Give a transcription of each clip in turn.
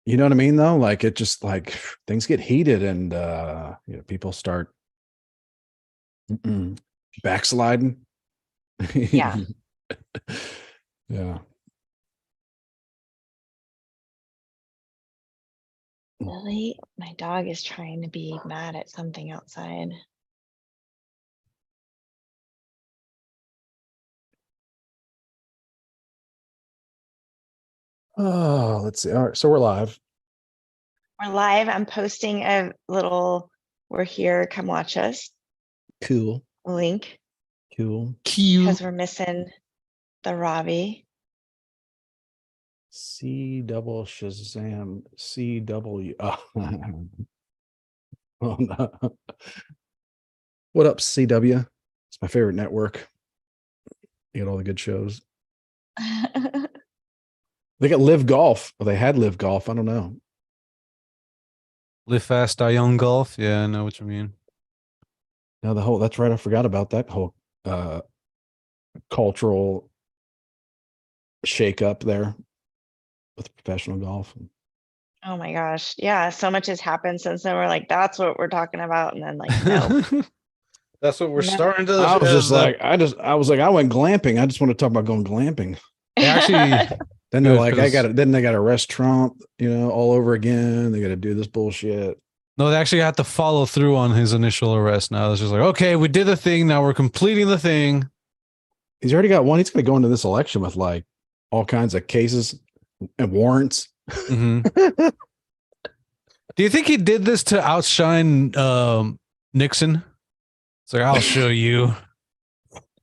You know what I mean, though? Like it just like things get heated and people start backsliding. Yeah. Yeah. Lily, my dog is trying to be mad at something outside. Oh, let's see. All right. So we're live. We're live. I'm posting a little, we're here, come watch us Cool. link Cool. because we're missing the Robbie. C double Shazam. CW. Oh, no. What up, CW? It's my favorite network. You get all the good shows. They got Live Golf. Well, they had Live Golf. I don't know. Live fast, die young golf. Yeah, I know what you mean. Now that's right. I forgot about that whole cultural shake up there with professional golf. Oh my gosh. Yeah. So much has happened since then. We're like, that's what we're talking about. And then like, no. That's what we're No. starting to. I was just like, I was like, I went glamping. I just want to talk about going glamping. Actually, then they're good, like, 'cause- then they got to arrest Trump, all over again. They got to do this bullshit. no, they actually had to follow through on his initial arrest. Now it's just like, okay, we did the thing. Now we're completing the thing. He's already got one. He's going to go into this election with like all kinds of cases and warrants. Mm-hmm. Do you think he did this to outshine Nixon? It's like, I'll show you.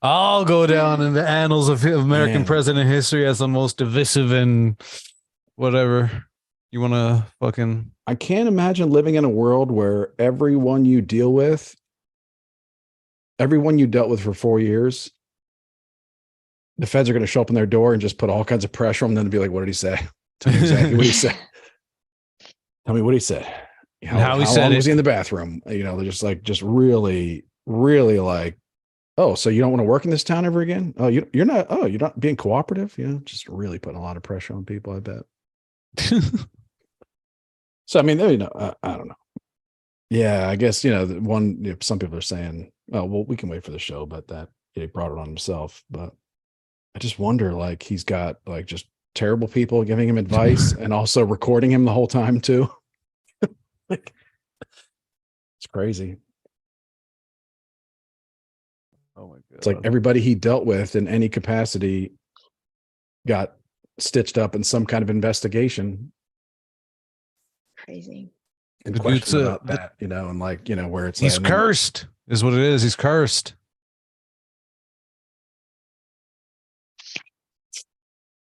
I'll go down in the annals of American president history as the most divisive and whatever. You want to fucking... I can't imagine living in a world where everyone you dealt with for 4 years, the feds are going to show up in their door and just put all kinds of pressure on them to be like, what did he say? Tell me exactly what he said. Tell me what he said. How long was he in the bathroom? They're just really, really like, oh, so you don't want to work in this town ever again? Oh, you're not being cooperative? Just really putting a lot of pressure on people, I bet. So, I mean, I don't know. Yeah, I guess, some people are saying, oh, well, we can wait for the show, but that he brought it on himself. But I just wonder, like, he's got like just terrible people giving him advice and also recording him the whole time too. Like, it's crazy. Oh my God. It's like everybody he dealt with in any capacity got stitched up in some kind of investigation. Crazy. And questions about that, and like, where it's he's cursed is what it is. He's cursed.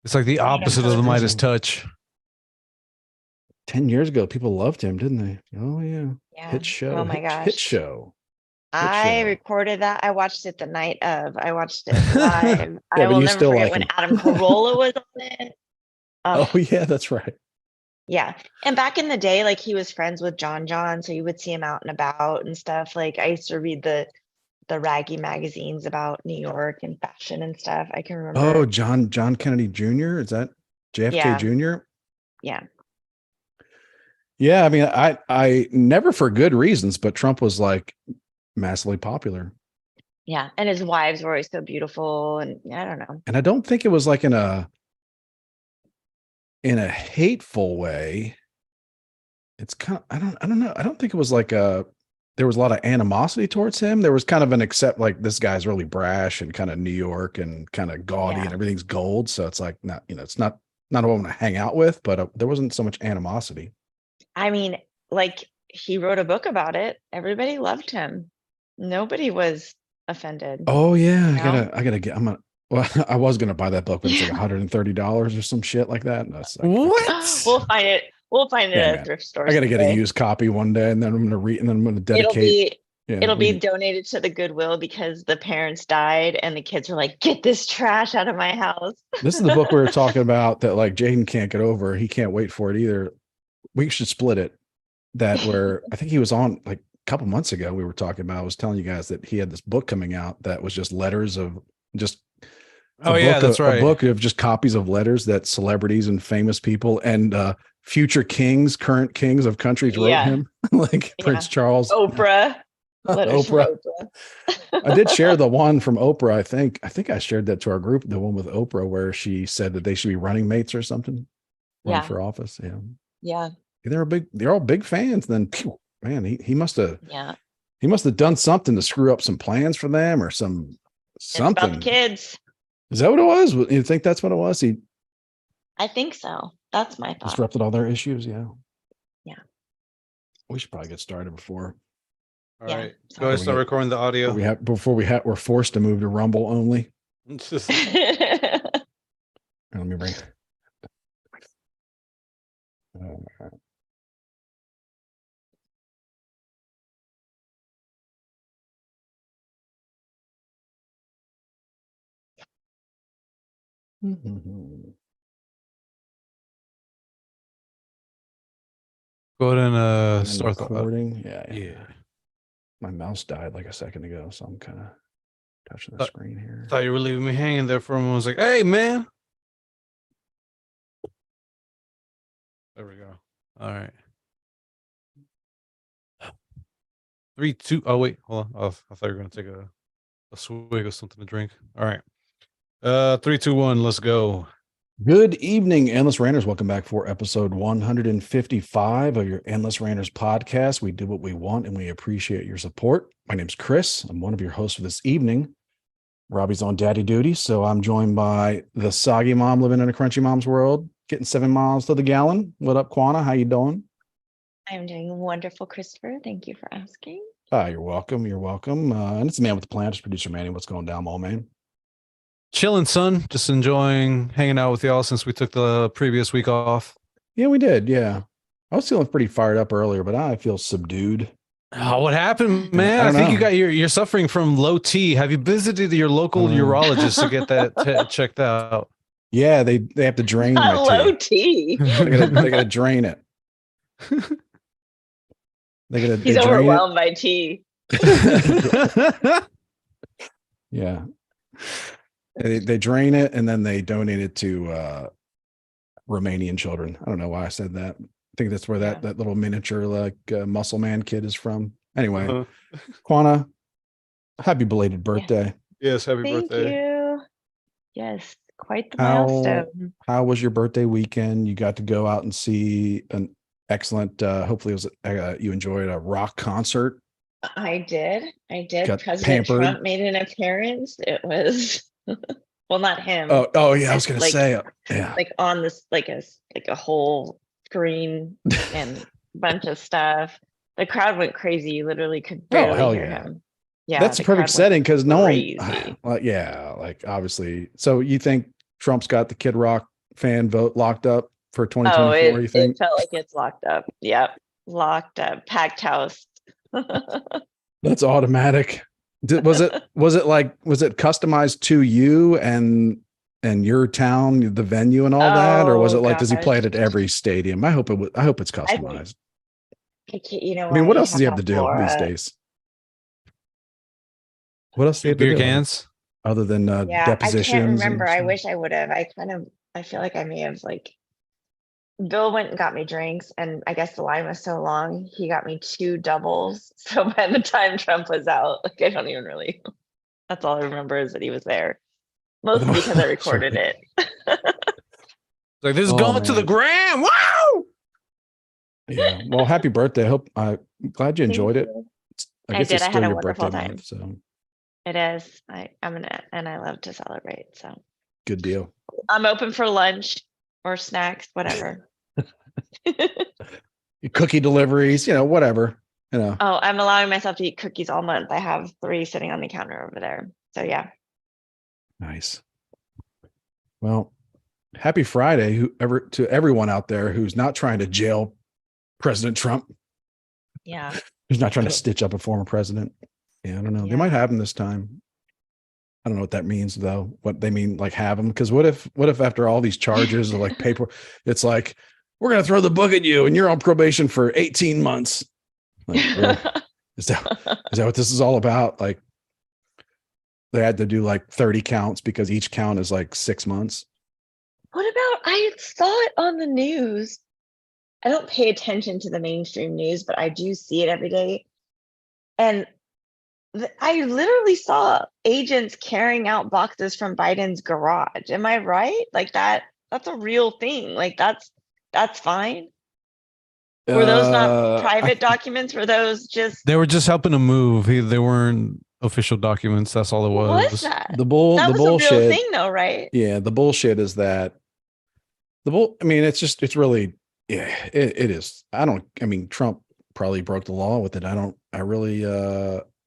It's like the opposite of the Midas touch. 10 years ago, people loved him, didn't they? Oh yeah. Hit show. Oh my gosh. Hit show. I recorded that. I watched it the night of. I watched it live. I will never forget when Adam Carolla was on it. Oh yeah, that's right. Yeah. And back in the day, like he was friends with John, so you would see him out and about and stuff. Like I used to read the raggy magazines about New York and fashion and stuff. I can remember. Oh, John Kennedy Jr. Is that JFK Jr.? Yeah. Yeah. I mean, I never for good reasons, but Trump was like massively popular. Yeah. And his wives were always so beautiful. And I don't know. And I don't think it was like in a hateful way. It's kind of, I don't know. I don't think it was like there was a lot of animosity towards him. There was kind of an like this guy's really brash and kind of New York and kind of gaudy and everything's gold. So it's like it's not what I want to hang out with, but there wasn't so much animosity. I mean, like he wrote a book about it. Everybody loved him. Nobody was offended. Oh yeah. Well, I was going to buy that book, but it's like $130 or some shit like that. That's like, what? We'll find it. We'll find it at a thrift store. I got to get a used copy one day, and then I'm going to read, and then I'm going to dedicate. It'll be donated to the Goodwill because the parents died, and the kids were like, "Get this trash out of my house." This is the book we were talking about that like Jaden can't get over. He can't wait for it either. We should split it. That where I think he was on like a couple months ago. We were talking about. I was telling you guys that he had this book coming out that was just letters of just. That's right. A book of just copies of letters that celebrities and famous people and future kings, current kings of countries wrote him, like Prince Charles, Oprah. Letters from Oprah. Oprah. I did share the one from Oprah. I think I shared that to our group, the one with Oprah, where she said that they should be running mates or something, running for office. Yeah. Yeah. They're all big fans. Then, phew, man, he must have, Yeah. he must have done something to screw up some plans for them or something. It's about the kids. Is that what it was? You think that's what it was? He I think so. That's my thought. disrupted all their issues. Yeah. Yeah. We should probably get started before. All right. Go ahead and start recording the audio. We're forced to move to Rumble only. Let me bring. Go ahead and start recording. Yeah. My mouse died like a second ago, so I'm kind of touching the screen here. Thought you were leaving me hanging there for a moment. I was like, "Hey, man." There we go. All right. 3, 2. Oh wait, hold on. I thought you were gonna take a swig of something to drink. All right. 3, 2, 1. Let's go. Good evening, Endless Ranters. Welcome back for episode 155 of your Endless Ranters podcast. We do what we want and we appreciate your support. My name's Chris. I'm one of your hosts for this evening. Robbie's on daddy duty, so I'm joined by the soggy mom living in a crunchy mom's world, getting 7 miles to the gallon. What up, Quana? How you doing? I'm doing wonderful, Christopher. Thank you for asking. You're welcome. You're welcome. And it's the man with the plan, it's producer Manny. What's going down, old man? Chilling, son. Just enjoying hanging out with y'all since we took the previous week off. Yeah, we did. Yeah. I was feeling pretty fired up earlier, but I feel subdued. Oh, what happened, man? I think you're suffering from low T. Have you visited your local urologist to get that checked out? Yeah, they have to drain my low T. They gotta drain it. He's overwhelmed by tea. Yeah. They drain it and then they donate it to Romanian children. I don't know why I said that. I think that's where that little miniature muscle man kid is from. Anyway, Quana, happy belated birthday. Yes, happy birthday. Thank you. Yes, quite the milestone. How was your birthday weekend? You got to go out and see an excellent, hopefully it was you enjoyed a rock concert. I did. Got President pampered. Trump made an appearance. It was well, not him. Oh yeah, I was gonna say like on this like a whole screen and bunch of stuff. The crowd went crazy. You literally could barely hear him. Yeah, that's a perfect setting because no one. Well, yeah, like obviously. So you think Trump's got the Kid Rock fan vote locked up for 2024? You think it felt like it's locked up? Yep, locked up, packed house. That's automatic. Was it customized to you and your town, the venue and all that, or was it like, does he play it at every stadium? I hope it's customized. I mean, what else does he have to do these days? What else do you have to do? Beer cans? Other than depositions? I can't remember. I wish I would have. I feel like I may have Bill went and got me drinks, and I guess the line was so long, he got me 2 doubles. So by the time Trump was out, I don't even really, that's all I remember is that he was there. Mostly because I recorded it. Like, this is going to the gram. Wow. Yeah. Well, happy birthday. I'm glad you enjoyed it. I did. I had a wonderful time. Month, so it is. I love to celebrate. So good deal. I'm open for lunch or snacks, whatever. Cookie deliveries, whatever. Oh, I'm allowing myself to eat cookies all month. I have 3 sitting on the counter over there. So yeah. Nice. Well, happy Friday to everyone out there who's not trying to jail President Trump. Yeah. Who's not trying to stitch up a former president. Yeah, I don't know. Yeah. They might have him this time. I don't know what that means though. What they mean, like have him? Because what if after all these charges of like paper, it's like, we're gonna throw the book at you and you're on probation for 18 months. Like, really? Is that what this is all about? Like they had to do like 30 counts because each count is like 6 months. What about, I saw it on the news I don't pay attention to the mainstream news, but I do see it every day. And I literally saw agents carrying out boxes from Biden's garage. Am I right? Like that's a real thing. Like that's fine. Were those not private documents? Were those just They were just helping him move. They weren't official documents. That's all it what was was. that? The That was a real bullshit thing though, right? Yeah, the bullshit is that I mean, it's really, yeah, it is. I mean, Trump probably broke the law with it. I really,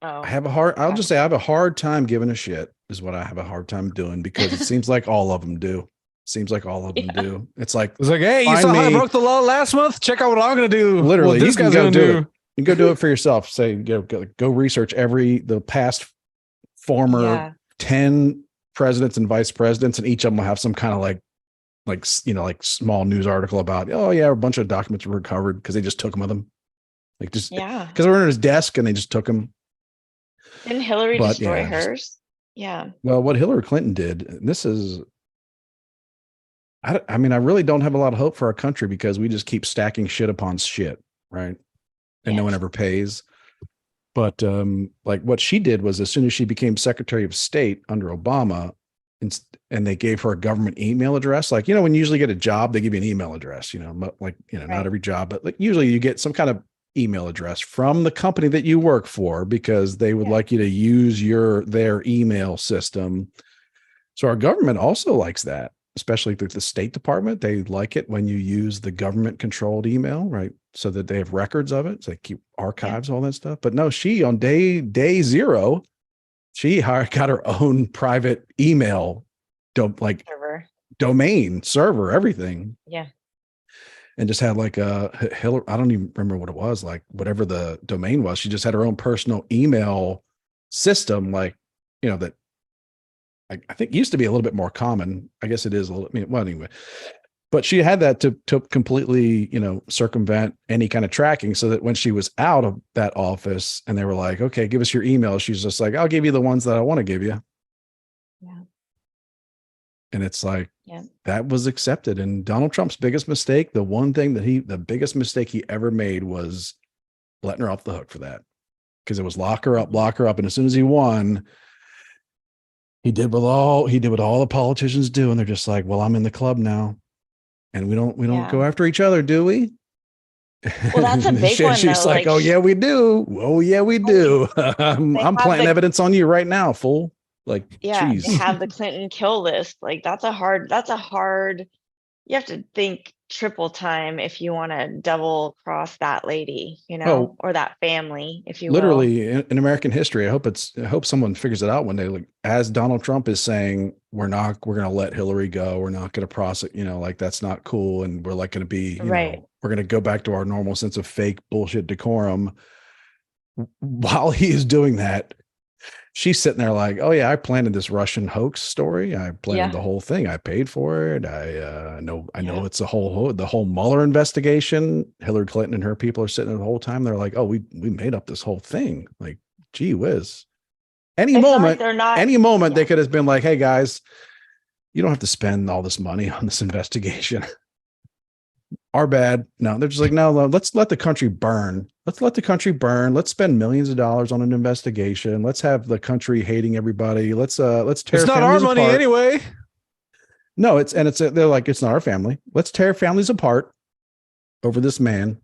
Oh, I'll just say I okay. have a hard time giving a shit is what I have a hard time doing because it seems like all of them do. Seems like all of them Yeah. do. It's like, It's like, hey, you Find saw how I me- broke the law last month? Check out what I'm going to do. literally, What this you can guy's go going do to it. do. You go do it for yourself. Say, go research the past former Yeah. 10 presidents and vice presidents, and each of them will have some kind of like small news article about, oh yeah, a bunch of documents were recovered because they just took them with them, like just Yeah. because they were in his desk and they just took them. Didn't Hillary But, destroy yeah, just- hers? Yeah. Well, what Hillary Clinton did, and this is, I mean, I really don't have a lot of hope for our country because we just keep stacking shit upon shit, right? And no one Yes. ever pays. But like what she did was, as soon as she became Secretary of State under Obama, and they gave her a government email address, like, when you usually get a job, they give you an email address, like, not Right. every job, but like usually you get some kind of email address from the company that you work for because they would Yeah. like you to use their email system. So our government also likes that, especially the State Department. They like it when you use the government controlled email, right? So that they have records of it. So they keep archives, all that stuff. But no, she on day zero, she got her own private email, Server. domain server, everything, Yeah. and just had like a Hillary. I don't even remember what it was, like whatever the domain was. She just had her own personal email system, like, that I think used to be a little bit more common. I guess it is a little. I mean, well, anyway, but she had that to completely, circumvent any kind of tracking, so that when she was out of that office and they were like, okay, give us your email, she's just like, I'll give you the ones that I want to give you. Yeah. And it's like, Yeah. that was accepted. And Donald Trump's biggest mistake, the biggest mistake he ever made was letting her off the hook for that. Because it was lock her up. And as soon as he won, he did what all the politicians do. And they're just like, well, I'm in the club now. And we don't Yeah. go after each other, do we? Well, that's a big one, She's though, like, like, oh yeah, we do. Oh yeah, we do. I'm have planting the- evidence on you right now, fool. Like, Yeah, geez. they have the Clinton kill list. Like that's a hard, you have to think triple time if you want to double cross that lady, Oh. or that family, if you will. Literally in American history, I hope someone figures it out one day. Like, as Donald Trump is saying, we're going to let Hillary go. We're not going to prosecute, like that's not cool. And we're like going to be, Right. we're going to go back to our normal sense of fake bullshit decorum. While he is doing that, she's sitting there like, oh yeah, I planted this Russian hoax story. I planted the whole thing. I paid for it. I know it's the whole Mueller investigation. Hillary Clinton and her people are sitting there the whole time. They're like, oh, we made up this whole thing. Like, gee whiz. Any moment they could have been like, hey guys, you don't have to spend all this money on this investigation. Our bad. No, they're just like, no, let's let the country burn. Let's let the country burn. Let's spend millions of dollars on an investigation. Let's have the country hating everybody. Let's tear. It's not our money apart. anyway. No, they're like, it's not our family. Let's tear families apart over this man.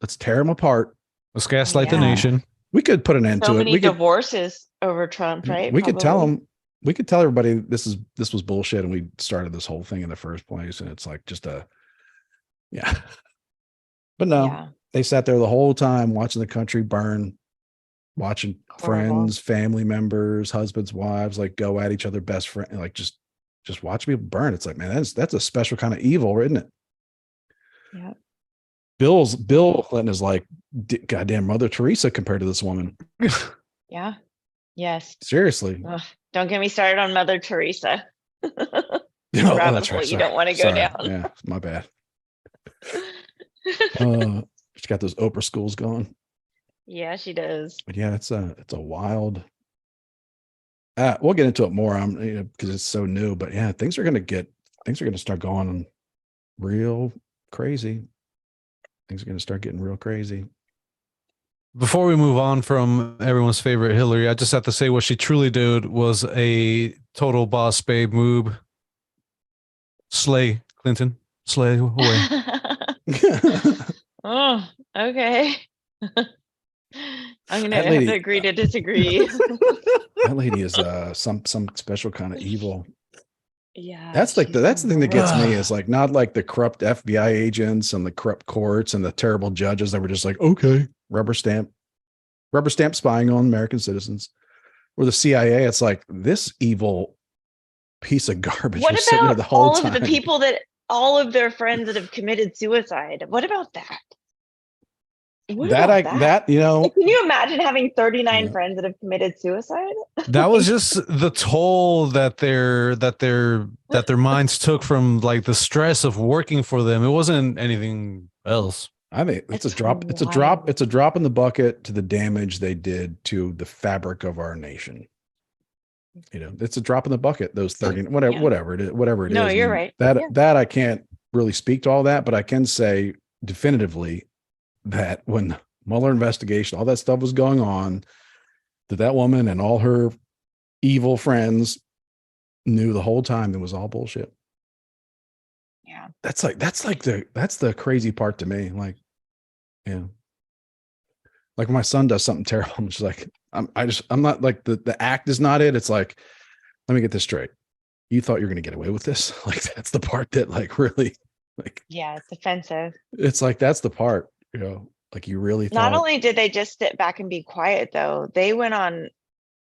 Let's tear him apart. Let's gaslight the nation. We could put an end So to it. many divorces over Trump, right? We could tell them. We could tell everybody this was bullshit, and we started this whole thing in the first place, and it's like just yeah. But no, they sat there the whole time watching the country burn, watching friends, family members, husbands, wives, like go at each other, best friend, like just watch people burn. It's like, man, that's a special kind of evil, isn't it? Yeah. Bill Clinton is like goddamn Mother Teresa compared to this woman. Yeah. Yes. Seriously. Ugh, don't get me started on Mother Teresa. That's right. You don't want to go down. Yeah, my bad. She's got those Oprah schools going. Yeah, she does. But yeah, it's a wild. We'll get into it more because it's so new. But yeah, things are going to start going real crazy. things are going to start getting real crazy. Before we move on from everyone's favorite Hillary, I just have to say what she truly did was a total boss babe move. Slay, Clinton. Slay away. Oh, okay. I'm gonna have lady- to agree to disagree. That lady is some special kind of evil. Yeah, That's like she's that's the thing that gets me worst. is like not like the corrupt FBI agents and the corrupt courts and the terrible judges that were just like, okay, rubber stamp spying on American citizens, or the CIA. It's like this evil piece of garbage What was sitting there about the whole all time. of the people that all of their friends that have committed suicide? What about that? What about that? you know, Can you imagine having 39 Yeah. friends that have committed suicide? That was just the toll that their minds took from like the stress of working for them. It wasn't anything else. I mean, it's a It's drop. It's a drop. It's a drop in the bucket to the damage they did to the fabric of our nation. You know, it's a drop in the bucket. Those 30, whatever it is. No, you're I mean, right. That I can't really speak to all that, but I can say definitively that when Mueller investigation, all that stuff was going on, that woman and all her evil friends knew the whole time it was all bullshit. Yeah. That's the crazy part to me. Like, yeah. Like when my son does something terrible, I'm just like, I'm not like the act is not it. It's like, let me get this straight. You thought you're going to get away with this? Like, that's the part that like really like, Yeah, it's offensive. it's like, that's the part, you know, like you really Not thought. only did they just sit back and be quiet, though, they went on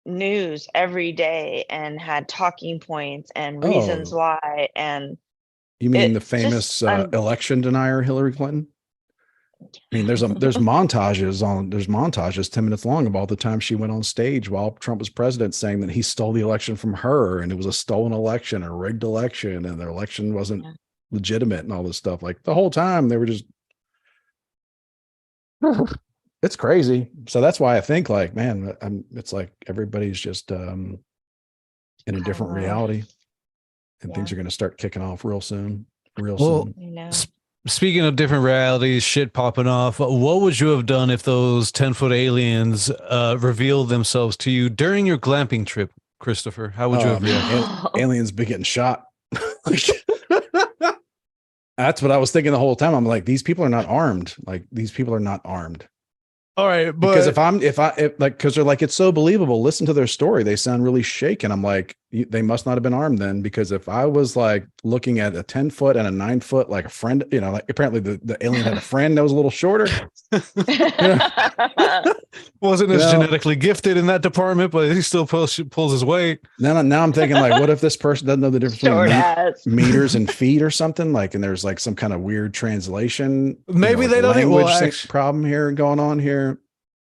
news every day and had talking points and reasons why. And You mean it the famous just, election denier, Hillary Clinton? I mean, there's montages 10 minutes long of all the time she went on stage while Trump was president saying that he stole the election from her and it was a stolen election, a rigged election, and their election wasn't legitimate and all this stuff. Like the whole time they were just, it's crazy. So that's why I think like, man, it's like everybody's just in a different reality, and things are going to start kicking off real soon. Well, you know. Speaking of different realities, shit popping off, what would you have done if those 10-foot aliens revealed themselves to you during your glamping trip, Christopher? How would you have reacted? Aliens be getting shot. That's what I was thinking the whole time. I'm like, these people are not armed. Like these people are not armed. All right, but because if because they're like, it's so believable. Listen to their story. They sound really shaken. I'm like, they must not have been armed then, because if I was like looking at a 10-foot and a 9-foot, like a friend, you know, like apparently the alien had a friend that was a little shorter. Wasn't as genetically gifted in that department, but he still pulls his weight. Now I'm thinking like, what if this person doesn't know the difference between meters and feet or something? Like, and there's like some kind of weird translation. Maybe they don't language problem here going on here.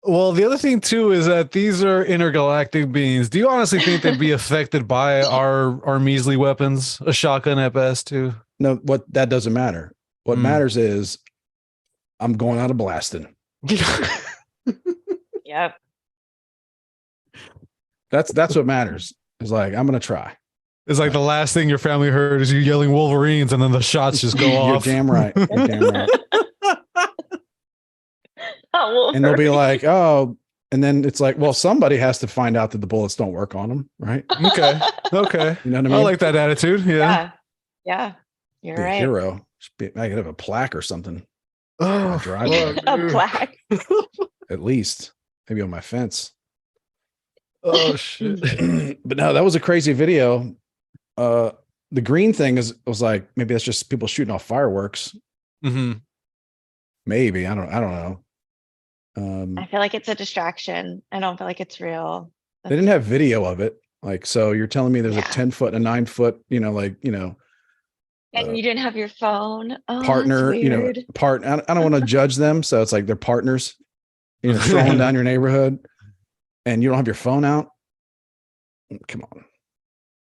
Well, the other thing too is that these are intergalactic beings. Do you honestly think they'd be affected by our measly weapons, a shotgun at best, too? No, that doesn't matter. What matters is I'm going out of blasting. Yep. That's what matters. It's like, I'm gonna try. It's like the last thing your family heard is you yelling Wolverines, and then the shots just go off. You're damn right. You're damn right. And they'll be like, oh, and then it's like, well, somebody has to find out that the bullets don't work on them, right? Okay. You know what I mean? I like that attitude. Yeah. You're right. Hero. I could have a plaque or something. Oh, a plaque. At least maybe on my fence. Oh shit. But no, that was a crazy video. The green thing was like, maybe that's just people shooting off fireworks. Mm-hmm. Maybe I don't know. I feel like it's a distraction. I don't feel like it's real. They didn't have video of it. Like, so you're telling me there's a 10-foot and a 9-foot, you know, like, you know, and you didn't have your phone. Oh, partner, you know, I don't want to judge them. So it's like they're partners, you know, strolling down your neighborhood and you don't have your phone out. Come on.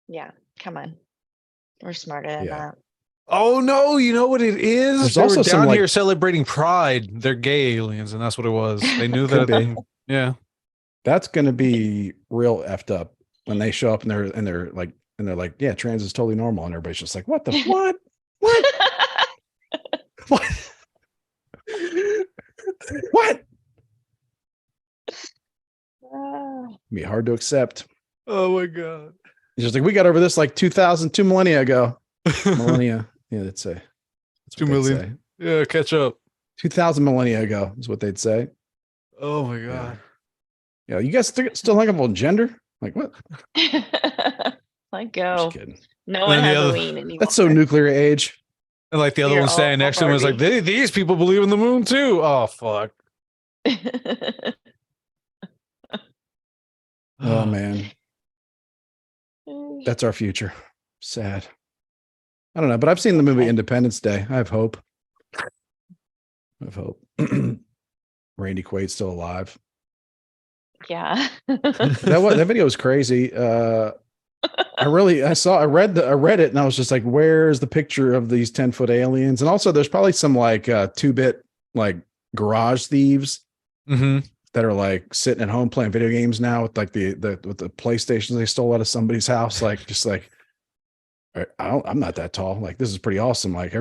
Yeah. Come on. We're smarter than that. Oh no, you know what it is? There's they also were down some here celebrating Pride. They're gay aliens, and that's what it was. They knew that. Yeah. That's gonna be real effed up when they show up and they're like, yeah, trans is totally normal, and everybody's just like, what the what? What? What? Ah. Be hard to accept. Oh my god. It's just like we got over this like 2 millennia ago. Millennia. Yeah, that's 2 million. Yeah, catch up. 2,000 millennia ago is what they'd say. Oh my god. Yeah, you guys still hang up on gender? Like what? Let Just go. kidding. No one And the has other- a lean anymore. That's so nuclear age. And like the other You're one standing all next to him was like, these people believe in the moon too. Oh fuck. Oh man, that's our future. Sad. I don't know, but I've seen the movie Okay. Independence Day. I have hope. I have hope. Randy Quaid's still alive. Yeah. That video was crazy. I read it and I was just like, where's the picture of these 10-foot aliens? And also there's probably some like 2-bit like garage thieves that are like sitting at home playing video games now with like the PlayStations they stole out of somebody's house. Like, just like, I'm not that tall. Like, this is pretty awesome. Like,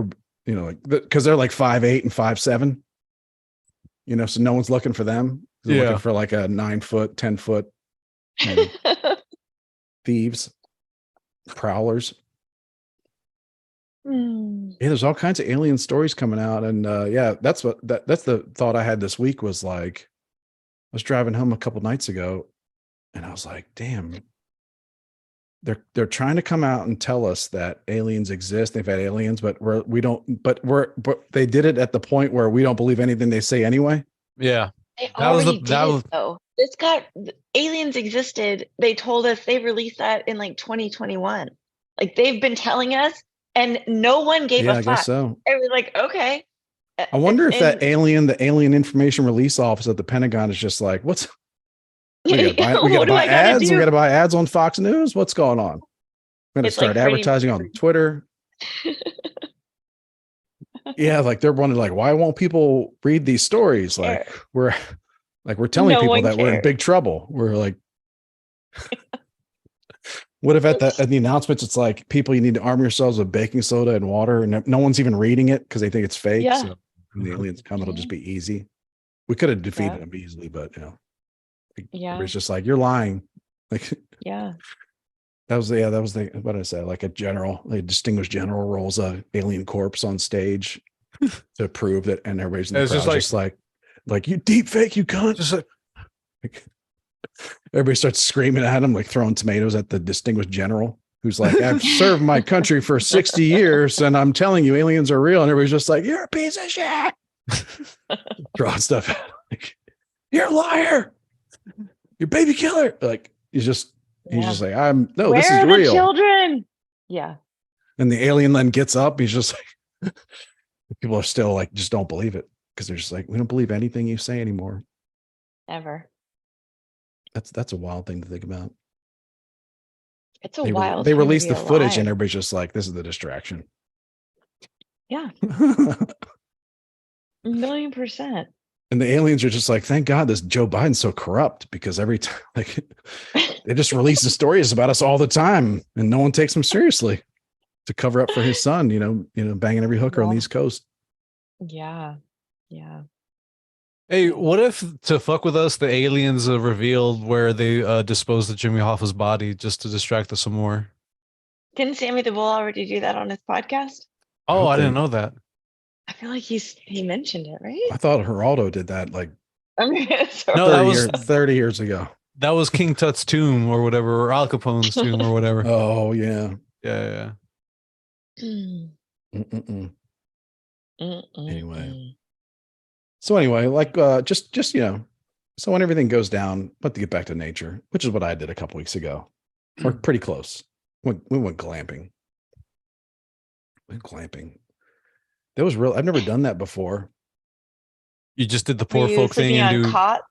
like, because they're like 5'8" and 5'7", so no one's looking for them. They're looking for like a 9-foot, 10-foot thieves, prowlers. Yeah, there's all kinds of alien stories coming out. And that's the thought I had this week was like, I was driving home a couple nights ago and I was like, damn, they're trying to come out and tell us that aliens exist. They've had aliens, but they did it at the point where we don't believe anything they say anyway. Yeah. They already did, though. Aliens existed. They told us they released that in like 2021. Like they've been telling us and no one gave a fuck. I guess so. It was like, okay. I wonder if the Alien Information Release Office at the Pentagon is just like, what's we gotta buy ads? We gotta buy ads on Fox News? What's going on? We're gonna start advertising on Twitter. Yeah, like they're wondering, like, why won't people read these stories? Like we're telling people that we're in big trouble. We're like, what if at the announcements it's like, people, you need to arm yourselves with baking soda and water, and no one's even reading it because they think it's fake. Yeah. So when the aliens come, it'll just be easy. We could have defeated them easily, but it's just like, you're lying. Like, that was the what did I say? Like a distinguished general rolls a alien corpse on stage to prove that, and everybody's in the crowd just like you deep fake, you cunt. Just like everybody starts screaming at him, like throwing tomatoes at the distinguished general who's like, I've served my country for 60 years and I'm telling you aliens are real. And everybody's just like, you're a piece of shit. Throwing stuff at him. Like, you're a liar. You're a baby killer. Like he's just like, Where this is are real. the children? Yeah. And the alien then gets up. He's just like, people are still like, just don't believe it. Because they're just like, we don't believe anything you say anymore. Ever. That's a wild thing to think about. It's a wild. They released the footage and everybody's just like, this is the distraction. Yeah. 1,000,000%. And the aliens are just like, thank God this Joe Biden's so corrupt, because every time like they just release the stories about us all the time and no one takes him seriously to cover up for his son, banging every hooker on the East Coast. Yeah. Yeah. Hey, what if to fuck with us, the aliens revealed where they disposed of Jimmy Hoffa's body just to distract us some more? Didn't Sammy the Bull already do that on his podcast? Oh, I didn't know that. I feel like he mentioned it, right? I thought Geraldo did that like no, that was 30 years ago. That was King Tut's tomb or whatever, or Al Capone's tomb or whatever. Oh yeah. Yeah. Anyway. So anyway, like just so when everything goes down, but to get back to nature, which is what I did a couple weeks ago. We're pretty close. We went glamping. That was real. I've never done that before. You just did the poor folk thing and do cots?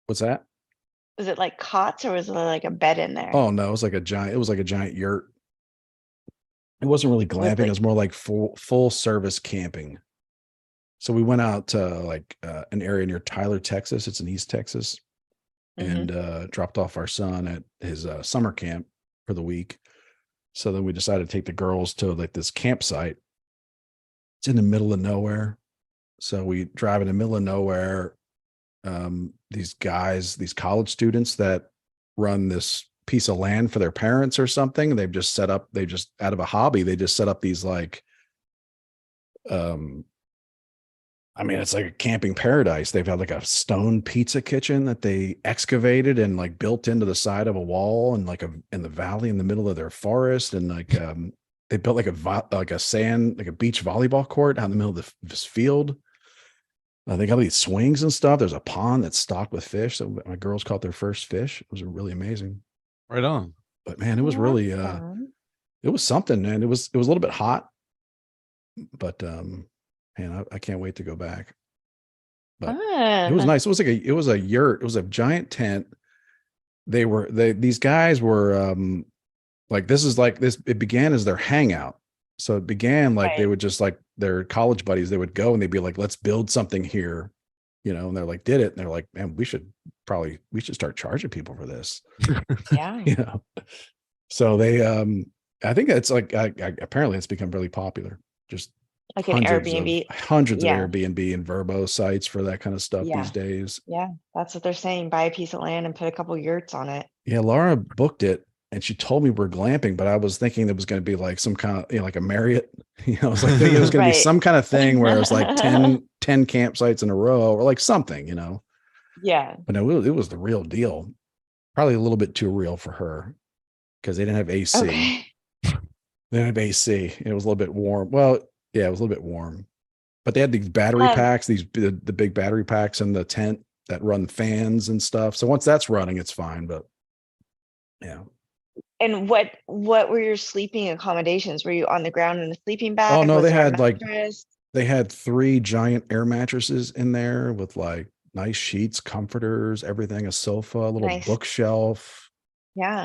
What's that? Was it like cots or was it like a bed in there? Oh no, it was like a giant yurt. It wasn't really glamping, it was more like full service camping. So we went out to like an area near Tyler, Texas. It's in East Texas, and dropped off our son at his summer camp for the week. So then we decided to take the girls to like this campsite. It's in the middle of nowhere. So we drive in the middle of nowhere. These guys, these college students that run this piece of land for their parents or something. They've just set up, they just out of a hobby, they just set up these like, I mean, it's like a camping paradise. They've had like a stone pizza kitchen that they excavated and like built into the side of a wall and like in the valley in the middle of their forest. And like, they built like a beach volleyball court out in the middle of this field. They got these swings and stuff. There's a pond that's stocked with fish. So my girls caught their first fish. It was really amazing. Right on. But man, it was really, it was something, man. It was a little bit hot, but, man, I can't wait to go back. But it was nice. It was a yurt. It was a giant tent. These guys were, like, it began as their hangout. So it began like they would just like their college buddies, they would go and they'd be like, let's build something here, and they're like, did it. And they're like, man, we should start charging people for this. Yeah. So they, I think it's like, apparently it's become really popular. Just like an Airbnb. Hundreds of Airbnb and Verbo sites for that kind of stuff these days. Yeah. That's what they're saying. Buy a piece of land and put a couple yurts on it. Yeah. Laura booked it. And she told me we're glamping, but I was thinking it was going to be like some kind of, like a Marriott, I was like, thinking it was going to be some kind of thing where it was like 10 campsites in a row or like something, Yeah. But no, it was the real deal. Probably a little bit too real for her because they didn't have AC. Okay. They didn't have AC. It was a little bit warm. Well, yeah, it was a little bit warm, but they had these battery packs, the big battery packs in the tent that run fans and stuff. So once that's running, it's fine. But yeah. And what were your sleeping accommodations? Were you on the ground in a sleeping bag? Oh no, Was they there a had like mattress? they had 3 giant air mattresses in there with like nice sheets, comforters, everything, a sofa, a little bookshelf,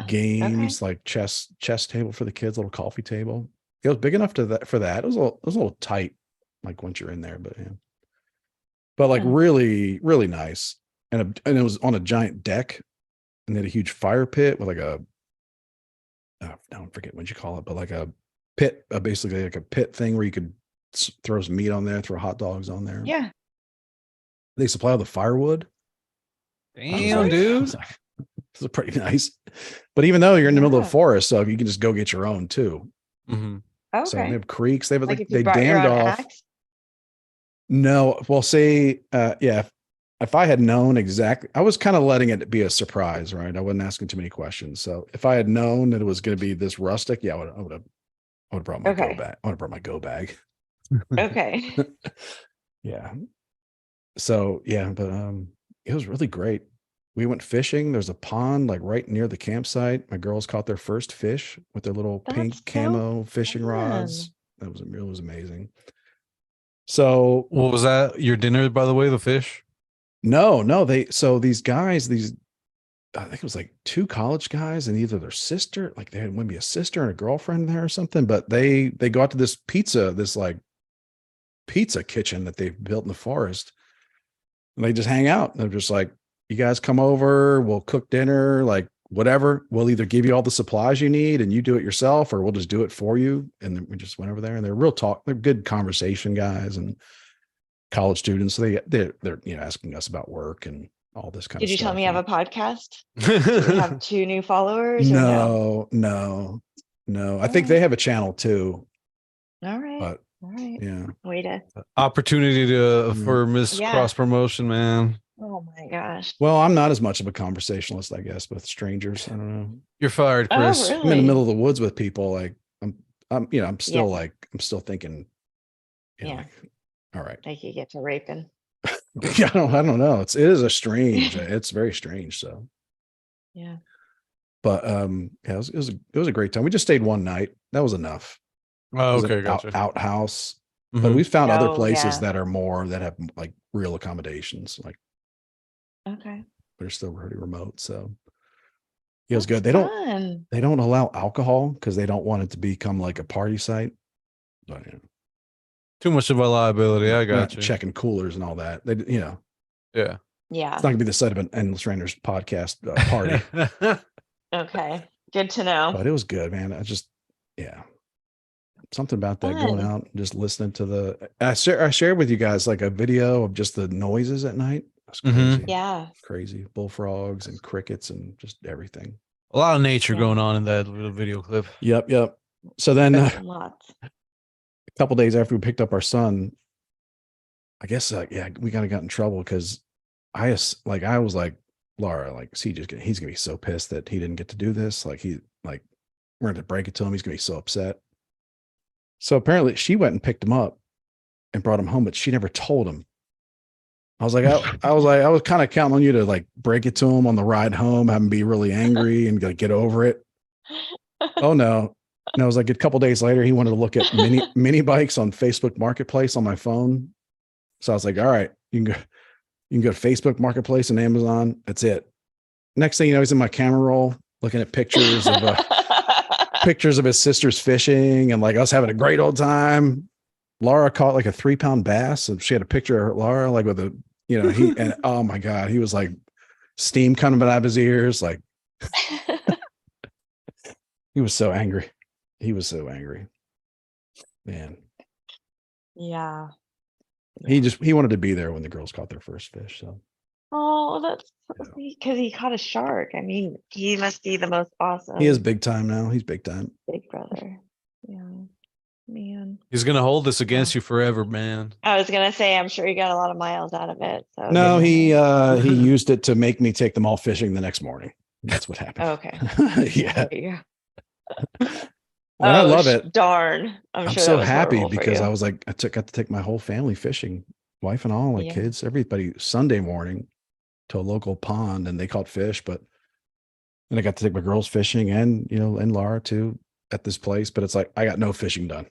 games, like chess table for the kids, little coffee table. It was big enough for that. It was a little tight, like once you're in there, but yeah. But like really, really nice. And it was on a giant deck, and they had a huge fire pit with like a I don't forget what you call it, but like a pit, basically like a pit thing where you could throw some meat on there, throw hot dogs on there. Yeah. They supply all the firewood. Damn, dude. This is pretty nice. But even though you're in the middle of the forest, so you can just go get your own too. Okay. So they have creeks. They have like they dammed off. Axe? No, well, say, yeah. If I had known exactly, I was kind of letting it be a surprise, right? I wasn't asking too many questions. So if I had known that it was going to be this rustic, yeah, I would have brought my go bag. I would have brought my go bag. Okay. Yeah. So yeah, but it was really great. We went fishing. There's a pond like right near the campsite. My girls caught their first fish with their little pink camo fishing rods. It was amazing. So what was that? Your dinner, by the way, the fish? No, these guys, I think it was like 2 college guys and either their sister, like they had maybe a sister and a girlfriend there or something, but they go out to this like pizza kitchen that they've built in the forest, and they just hang out. They're just like, you guys come over, we'll cook dinner, like whatever. We'll either give you all the supplies you need and you do it yourself, or we'll just do it for you. And then we just went over there, and they're good conversation guys and college students. So they're asking us about work and all this kind of stuff. Did you tell me you have a podcast? Do we have 2 new followers? No. I think they have a channel too. All right. But yeah. Way to opportunity for cross promotion, man. Oh my gosh. Well, I'm not as much of a conversationalist, I guess, with strangers. I don't know. You're fired, Chris. Oh, really? I'm in the middle of the woods with people. Like I'm still thinking, like, all right. Like you get to raping. Yeah, I don't know. It is it's very strange. So yeah. But it was a great time. We just stayed one night. That was enough. Oh, okay, gotcha. Outhouse. But we found other places that have like real accommodations. Like they're still pretty remote. So it was good. They don't allow alcohol because they don't want it to become like a party site. But too much of a liability. I got you. Checking coolers and all that. Yeah. Yeah. It's not gonna be the site of an Endless Ranters podcast party. Okay. Good to know. But it was good, man. Something about that Fun. going out and just listening to the. I shared with you guys like a video of just the noises at night. That's crazy. Yeah. Crazy bullfrogs and crickets and just everything. A lot of nature Yeah. going on in that little video clip. Yep. So then Lots. a couple days after we picked up our son, I guess we kind of got in trouble because I was like, Laura, like, he's gonna be so pissed that he didn't get to do this. Like we're gonna break it to him. He's gonna be so upset. So apparently she went and picked him up and brought him home, but she never told him. I was kind of counting on you to like break it to him on the ride home, have him be really angry and like get over it. Oh no. No, it was like a couple days later, he wanted to look at mini bikes on Facebook Marketplace on my phone. So I was like, all right, you can go to Facebook Marketplace and Amazon. That's it. Next thing you know, he's in my camera roll looking at pictures of his sisters fishing and like us having a great old time. Laura caught like a 3-pound bass and she had a picture of Laura like with and oh my God, he was like steam coming out of his ears. Like he was so angry. Man. Yeah. He wanted to be there when the girls caught their first fish. So Oh, that's because he caught a shark. I mean, he must be the most awesome. he is big time now. He's big time. Big brother. Yeah. Man. He's gonna hold this against you forever, man. I was gonna say, I'm sure you got a lot of miles out of it. So No, he used it to make me take them all fishing the next morning. That's what happened. Okay. Yeah. Oh, I love it. Darn. I'm sure so that was happy horrible for because you. I was like, got to take my whole family fishing, wife and all, like kids, everybody Sunday morning to a local pond, and they caught fish. But then I got to take my girls fishing and Laura too at this place. But it's like I got no fishing done.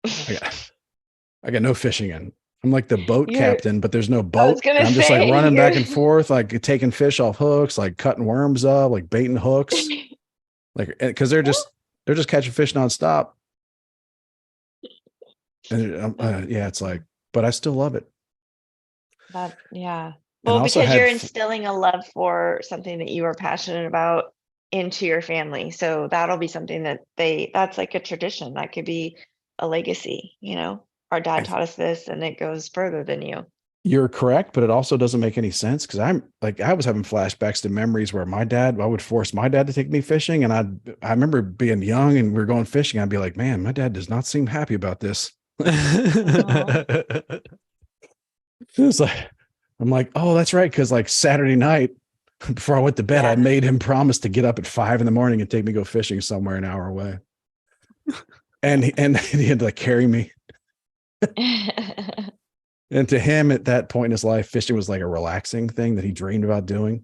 I got no fishing in. I'm like the boat captain, but there's no boat. I'm just like running back and forth, like taking fish off hooks, like cutting worms up, like baiting hooks, like because they're just catching fish nonstop. And it's like, but I still love it. Yeah. Well, because you're instilling a love for something that you are passionate about into your family. So that'll be something that's like a tradition. That could be a legacy, Our dad taught us this and it goes further than you. You're correct, but it also doesn't make any sense because I was having flashbacks to memories where I would force my dad to take me fishing. And I remember being young and we were going fishing. I'd be like, man, my dad does not seem happy about this. It's like, I'm like, oh, that's right. Cause like Saturday night before I went to bed, I made him promise to get up at 5 a.m. and take me go fishing somewhere an hour away. And he had to like carry me. And to him at that point in his life, fishing was like a relaxing thing that he dreamed about doing.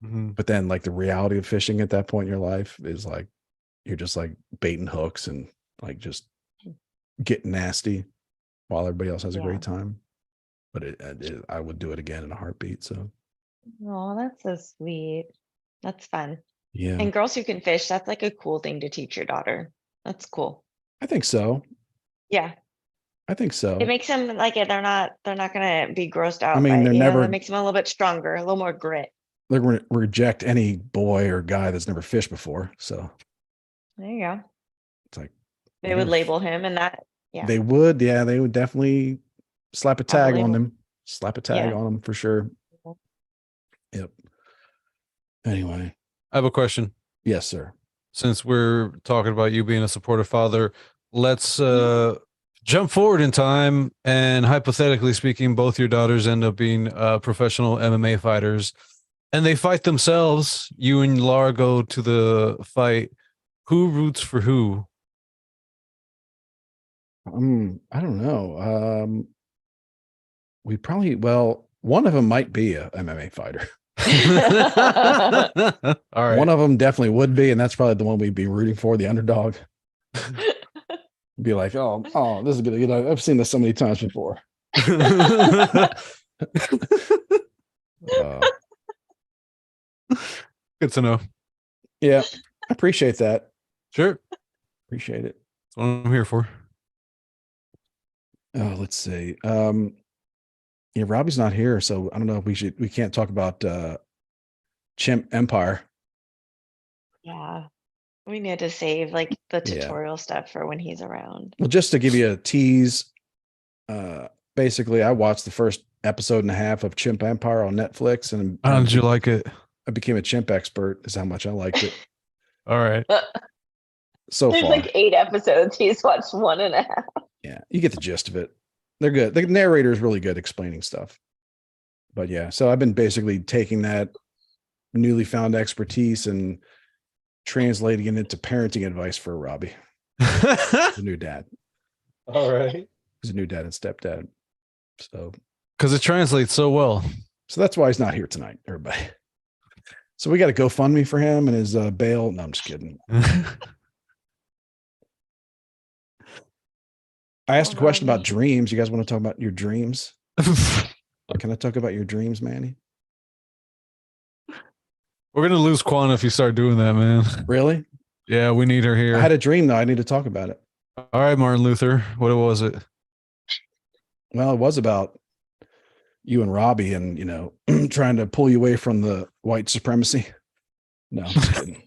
Mm-hmm. But then like the reality of fishing at that point in your life is like, you're just like baiting hooks and like just getting nasty while everybody else has a great time. But I would do it again in a heartbeat. So. Oh, that's so sweet. That's fun. Yeah. And girls who can fish, that's like a cool thing to teach your daughter. That's cool. I think so. Yeah. I think so. It makes them like it. They're not going to be grossed out. I mean, it makes them a little bit stronger, a little more grit. They're going to reject any boy or guy that's never fished before. So there you go. It's like they would label him and that. Yeah. They would. Yeah. They would definitely slap a tag on them. Slap a tag on them for sure. Yep. Anyway. I have a question. Yes, sir. Since we're talking about you being a supportive father, let's jump forward in time, and hypothetically speaking, both your daughters end up being professional MMA fighters, and they fight themselves. You and Laura go to the fight. Who roots for who? I don't know. One of them might be a MMA fighter. All right. One of them definitely would be, and that's probably the one we'd be rooting for, the underdog. Be like, oh, this is good. I've seen this so many times before. Good to know. Yeah, I appreciate that. Sure. Appreciate it. That's what I'm here for. Oh, let's see. Robbie's not here, so I don't know if we can't talk about Chimp Empire. Yeah. We need to save like the tutorial stuff for when he's around. Well, just to give you a tease, basically, I watched the first episode and a half of Chimp Empire on Netflix, and how did you like it? I became a chimp expert. Is how much I liked it. All right. So There's far, like 8 episodes. He's watched 1.5. Yeah, you get the gist of it. They're good. The narrator is really good explaining stuff. But yeah, so I've been basically taking that newly found expertise and translating it into parenting advice for Robbie, the new dad. All right. He's a new dad and stepdad. So, because it translates so well. So that's why he's not here tonight, everybody. So we got a GoFundMe for him and his bail. No, I'm just kidding. I asked a question about dreams. You guys want to talk about your dreams? Can I talk about your dreams, Manny? We're gonna lose Quan if you start doing that, man. Really? Yeah, we need her here. I had a dream though. I need to talk about it. All right, Martin Luther. What was it? Well, it was about you and Robbie and, you know, trying to pull you away from the white supremacy. No, I'm just kidding.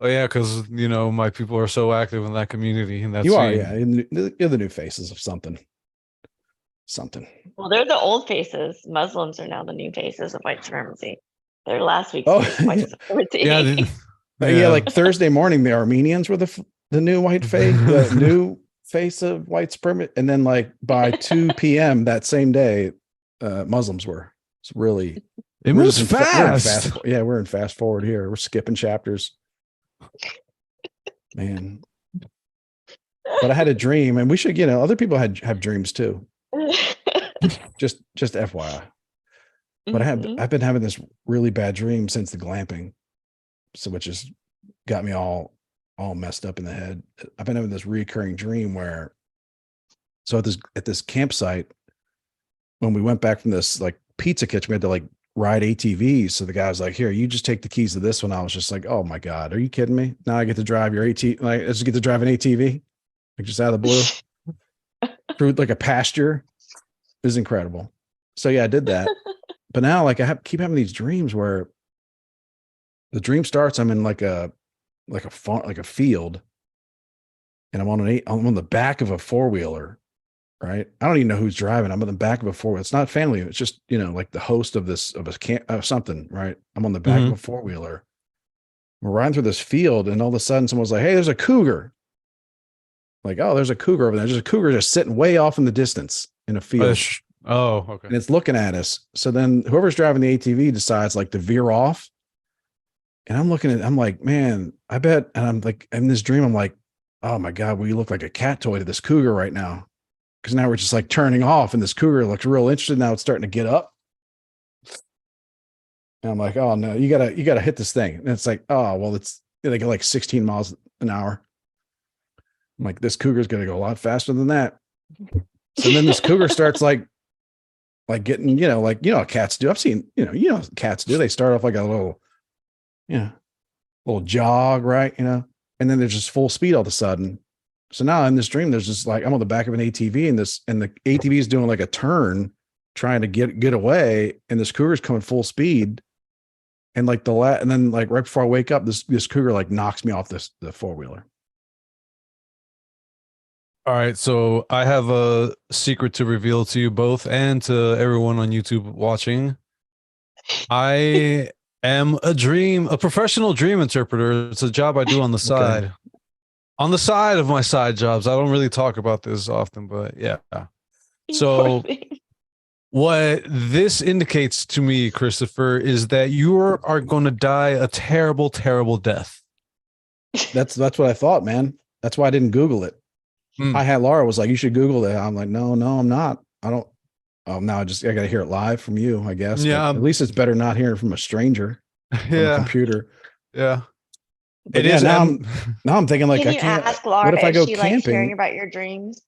Oh yeah, because you know my people are so active in that community, and that's you are, yeah. You're the new faces of something. Well, they're the old faces. Muslims are now the new faces of white supremacy. They're last week's white supremacy. Yeah, like Thursday morning, the Armenians were the new white face, the new face of white supremacy, and then like by 2 p.m. that same day, Muslims were. It's really it moves fast. We're in fast forward here. We're skipping chapters. Man. But I had a dream, and we should, you know, other people have dreams too. just FYI. But I've been having this really bad dream since the glamping. So which has got me all messed up in the head. I've been having this recurring dream where at this campsite, when we went back from this like pizza kitchen, we had to like ride ATVs. So the guy was like, here, you just take the keys to this one. I was just like, oh my God, are you kidding me? Now I get to drive your ATV. Like, I just get to drive an ATV, like just out of the blue. Through like a pasture. It was incredible. So yeah, I did that. But now like keep having these dreams where the dream starts, I'm in like a field, and I'm on the back of a 4-wheeler, right? I don't even know who's driving. I'm on the back of a 4-wheeler. It's not family. It's just, you know, like the host of a camp of something, right? I'm on the back of a 4-wheeler. We're riding through this field, and all of a sudden someone was like, hey, there's a cougar. Like, oh, there's a cougar over there. There's a cougar just sitting way off in the distance in a field. Oh, okay. And it's looking at us. So then whoever's driving the ATV decides like to veer off. And I'm like, man, I bet. And I'm like, in this dream, I'm like, oh my God, we look like a cat toy to this cougar right now. Cause now we're just like turning off, and this cougar looks real interested. Now it's starting to get up. And I'm like, oh no, you gotta hit this thing. And it's like, oh, well, they go like 16 miles an hour. I'm like, this cougar's going to go a lot faster than that. So then this cougar starts like getting, how cats do. I've seen, cats do. They start off like a little jog, right? And then they're just full speed all of a sudden. So now in this dream, there's just like, I'm on the back of an ATV, and the ATV is doing like a turn, trying to get away. And this cougar's coming full speed. And like and then like right before I wake up, this cougar like knocks me off the 4-wheeler. All right, so I have a secret to reveal to you both and to everyone on YouTube watching. I am a professional dream interpreter. It's a job I do on the side. Okay. On the side of my side jobs. I don't really talk about this often, but yeah. So what this indicates to me, Christopher, is that you are going to die a terrible, terrible death. That's what I thought, man. That's why I didn't Google it. I had Laura was like, you should Google that. I'm like, no, I'm not. I don't. Oh, now I got to hear it live from you, I guess. Yeah. But at least it's better not hearing from a stranger. From a computer. Yeah. But now I'm thinking like, I can't ask Laura what if I go if she camping? Likes hearing about your dreams?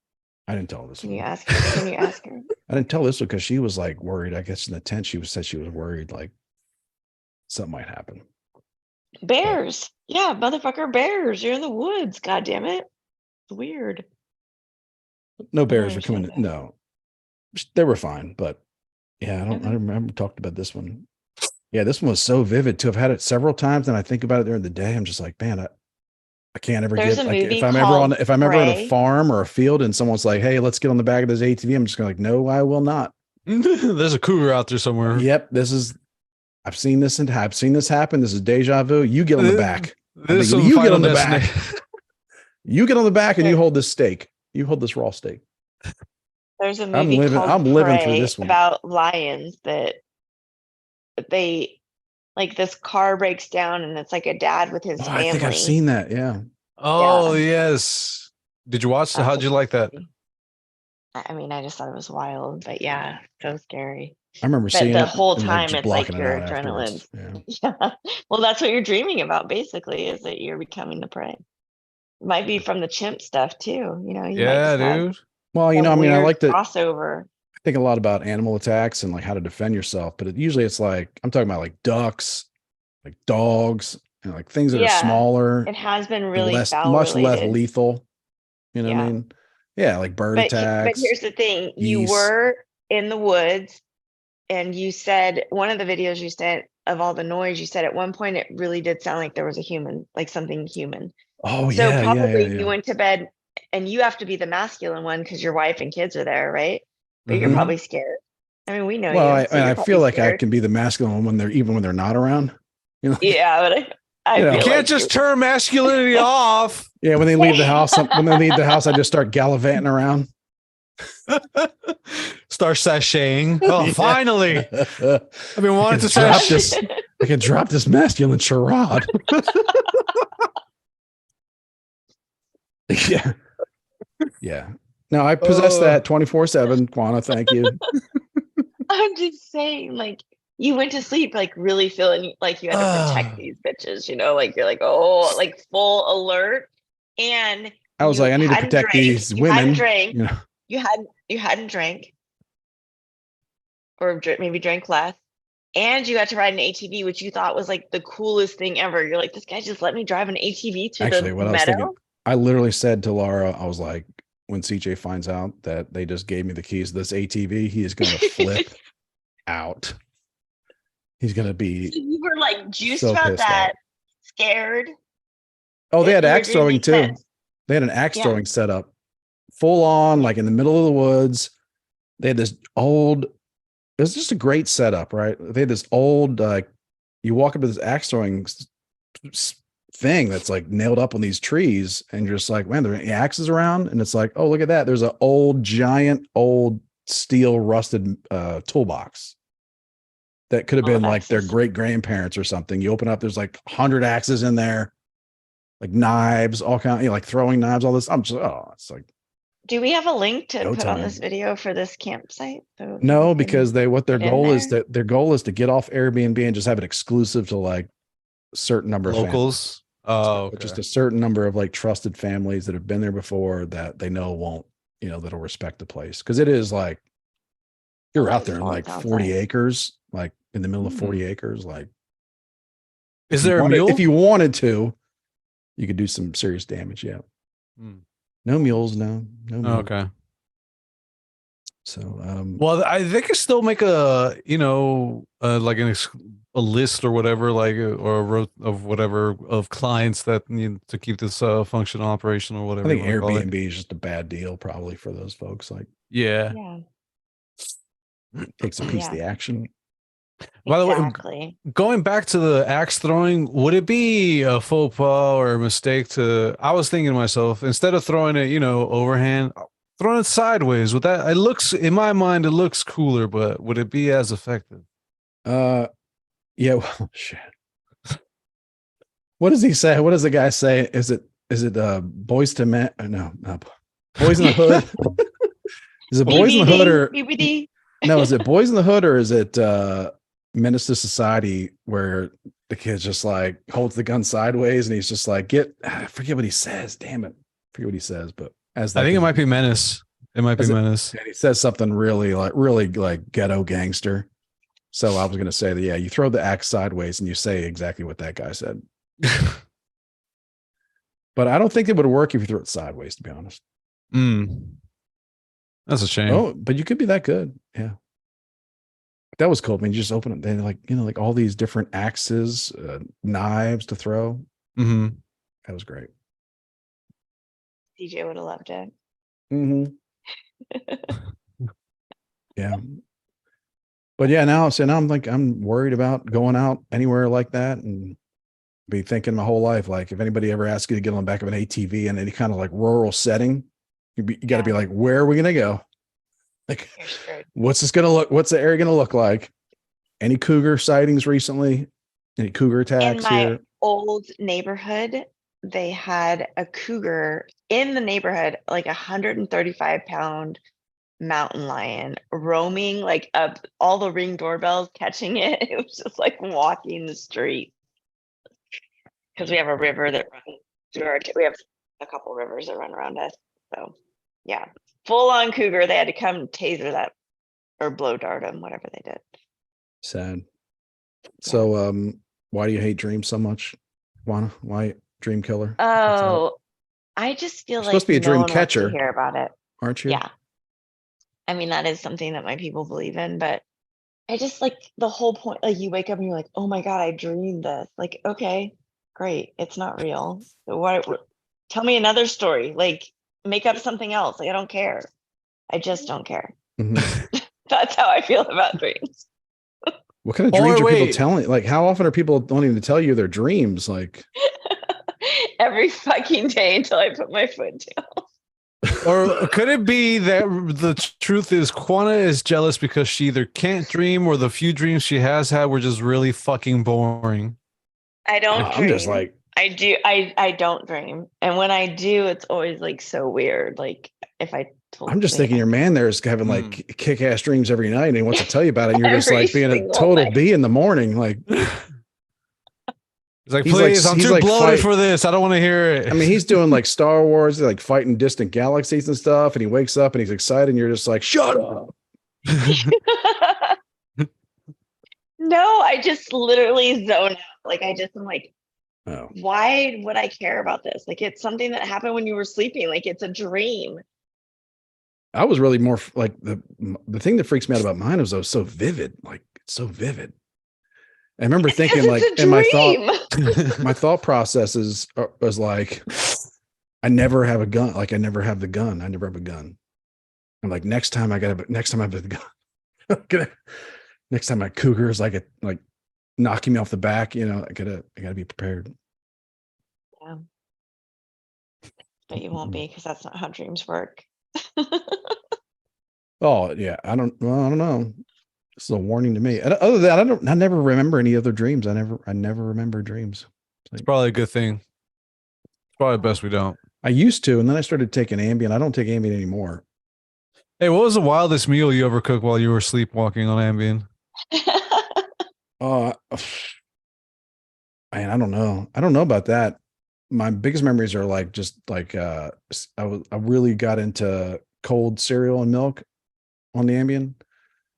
I didn't tell this. Can you ask her? I didn't tell this one because she was like worried. I guess in the tent, said she was worried like something might happen. Bears. Yeah, motherfucker, bears. You're in the woods. God damn it. It's weird. No bears were coming. No, they were fine. But yeah, I remember talked about this one. Yeah, this one was so vivid too. I've had it several times, and I think about it during the day. I'm just like, man, I can't ever There's get a like movie if I'm ever on called if I'm ever on a Prey. farm or a field and someone's like, hey, let's get on the back of this ATV. I'm just gonna like, no, I will not. There's a cougar out there somewhere. Yep, I've seen this happen. This is deja vu. You get on the back. This Thinking, is you get Final on the Destination. back. You get on the back and you There- hold this steak. You hold this raw steak. There's a movie called I'm living through Prey this one. about lions that they like this car breaks down and it's like a dad with his Oh, family. I think I've seen that. Yeah. Oh yes. Did you watch? That's How'd you like that? scary. I mean, I just thought it was wild, but yeah, so scary. I remember But seeing the it whole and like time just it's like blocking it your out afterwards. adrenaline's Yeah. yeah. Well, that's what you're dreaming about basically, is that you're becoming the prey. Might be from the chimp stuff too. You know, you might Yeah, just have dude. Well, some I mean, I weird like to crossover. think a lot about animal attacks and like how to defend yourself, but usually it's like I'm talking about like ducks, like dogs, and like things that are Yeah, smaller it has been and really foul much less related. lethal. You know what I Yeah. mean? Yeah, like bird But attacks. here's the thing, you geese. were in the woods and you said one of the videos you sent of all the noise, you said at one point it really did sound like there was a human, like something human. Oh So yeah, probably you yeah. went to bed and you have to be the masculine one because your wife and kids are there, right? But you're Mhm. probably scared. I mean, we know Well, you, so I you're feel probably like I scared. can be the masculine one when they're not around. You know, Yeah, but I You know. feel You can't like just turn masculinity off. yeah. When they leave the house, I just start gallivanting around. Start sashaying. Oh, Yeah. finally. I've been wanting to drop sash. this. I can drop this masculine charade. Yeah. Yeah. No, I possess that 24/7. Quana, thank you. I'm just saying, like, you went to sleep like really feeling like you had to protect these bitches, you know, like you're like, oh, like full alert. And I was you like, I need to hadn't protect drank, these you hadn't women. drank, You know, you hadn't drank, or maybe drank less. And you had to ride an ATV, which you thought was like the coolest thing ever. You're like, this guy just let me drive an ATV through actually, the what I was thinking, meadow. I literally said to Laura, I was like, when CJ finds out that they just gave me the keys to this ATV, he is going to flip out. He's going to be. So you were like juiced so about pissed that, off. scared. Oh, they had You were axe throwing dreaming too. tense. They had an axe Yeah. throwing set up, full on, like in the middle of the woods. They had this old. It was just a great setup, right? They had this old. You walk up to this axe throwing thing that's like nailed up on these trees, and you're just like, man, there are any axes around, and it's like, oh, look at that. There's an giant old steel rusted toolbox that could have Full been of like their axes. great grandparents or something. You open up, there's like 100 axes in there, like knives, all kind of, you know, like throwing knives, all this. I'm just, it's like, Do we have a link to Go put on time. this video for this campsite? So no, people because can their get in goal is there? their goal is to get off Airbnb and just have it exclusive to like a certain number of families. Locals. Oh, okay. Just a certain number of like trusted families that have been there before that they know won't, you know, that'll respect the place. Cause it is like, you're out there in like 40 acres, like in the middle of 40 acres. Like, Is there a mule? If you wanted to, you could do some serious damage. Yeah. Hmm. No mules. No mules. Okay. So, Well, they could still make a, you know, like a list or whatever, like or a row of whatever of clients that need to keep this functional operation or whatever. I think you wanna call it. Airbnb is just a bad deal probably for those folks. Like, Yeah. takes a piece of the action. By the way, Exactly. going back to the axe throwing, would it be a faux pas or a mistake to? I was thinking to myself, instead of throwing it, you know, overhand, throwing it sideways. With that, it looks in my mind, it looks cooler, but would it be as effective? Yeah. Well, shit. What does he say? What does the guy say? Is it Boys to Men? No, Boys in the Hood. Is it Boys in the Hood or BBD? no? Is it Boys in the Hood or is it Menace to Society where the kid's just like holds the gun sideways and he's just like, I forget what he says. Damn it, I forget what he says. But I think it might be Menace. It might be Menace. And he says something really like ghetto gangster. So I was going to say that, yeah, you throw the axe sideways and you say exactly what that guy said. But I don't think it would work if you threw it sideways, to be honest. That's a shame. Oh, but you could be that good. Yeah. That was cool. I mean, you just open it. They like, like all these different axes, knives to throw. Mm-hmm. That was great. DJ would have loved it. Mm-hmm. Yeah. But yeah, now I'm like, I'm worried about going out anywhere like that and be thinking my whole life, like if anybody ever asks you to get on the back of an ATV in any kind of like rural setting, you got to be like, where are we going to go? Like, what's the area going to look like? Any cougar sightings recently? Any cougar attacks in my here? old neighborhood, they had a cougar in the neighborhood, like 135-pound mountain lion roaming like up all the Ring doorbells, catching it. It was just like walking the street because we have a river that runs through we have a couple rivers that run around us. So yeah, full on cougar. They had to come taser that or blow dart him, whatever they did. Sad. So, why do you hate dreams so much, Juana? Why dream killer? Oh, I just feel You're like supposed to be a no dream one wants to catcher, hear about it. aren't you? Yeah. I mean, that is something that my people believe in, but I just like the whole point. Like you wake up and you're like, oh my God, I dreamed this. Like, okay, great. It's not real. So tell me another story. Like make up something else. Like, I don't care. I just don't care. Mm-hmm. That's how I feel about dreams. What kind of dreams are people telling? Like, how often are people wanting to tell you their dreams? Like every fucking day until I put my foot down. Or could it be that the truth is Quana is jealous because she either can't dream or the few dreams she has had were just really fucking boring? I don't dream. I'm just like, I don't dream. And when I do, it's always like so weird. Like if I told I'm just thinking your man there is having like kick-ass dreams every night and he wants to tell you about it. And you're just like being a total B in the morning. Like he's like, please, I'm too bloated for this. I don't want to hear it. I mean, he's doing like Star Wars, like fighting distant galaxies and stuff. And he wakes up and he's excited. And you're just like, shut up. No, I just literally zone out. Like I just am like, oh, why would I care about this? Like it's something that happened when you were sleeping. Like it's a dream. I was really more like the thing that freaks me out about mine was so vivid. Like it's so vivid. I remember thinking like, and my thought processes was like, I never have a gun. Like I never have the gun. I never have a gun. I'm like, next time I have the gun. Next time my cougar is like knocking me off the back, I gotta be prepared. Yeah. But you won't be because that's not how dreams work. Oh yeah. I don't know. This is a warning to me. Other than that, I never remember any other dreams. I never remember dreams. It's probably a good thing. It's probably best we don't. I used to, and then I started taking Ambien. I don't take Ambien anymore. Hey, what was the wildest meal you ever cooked while you were sleepwalking on Ambien? Man, I don't know. I don't know about that. My biggest memories are like just like I really got into cold cereal and milk on the Ambien.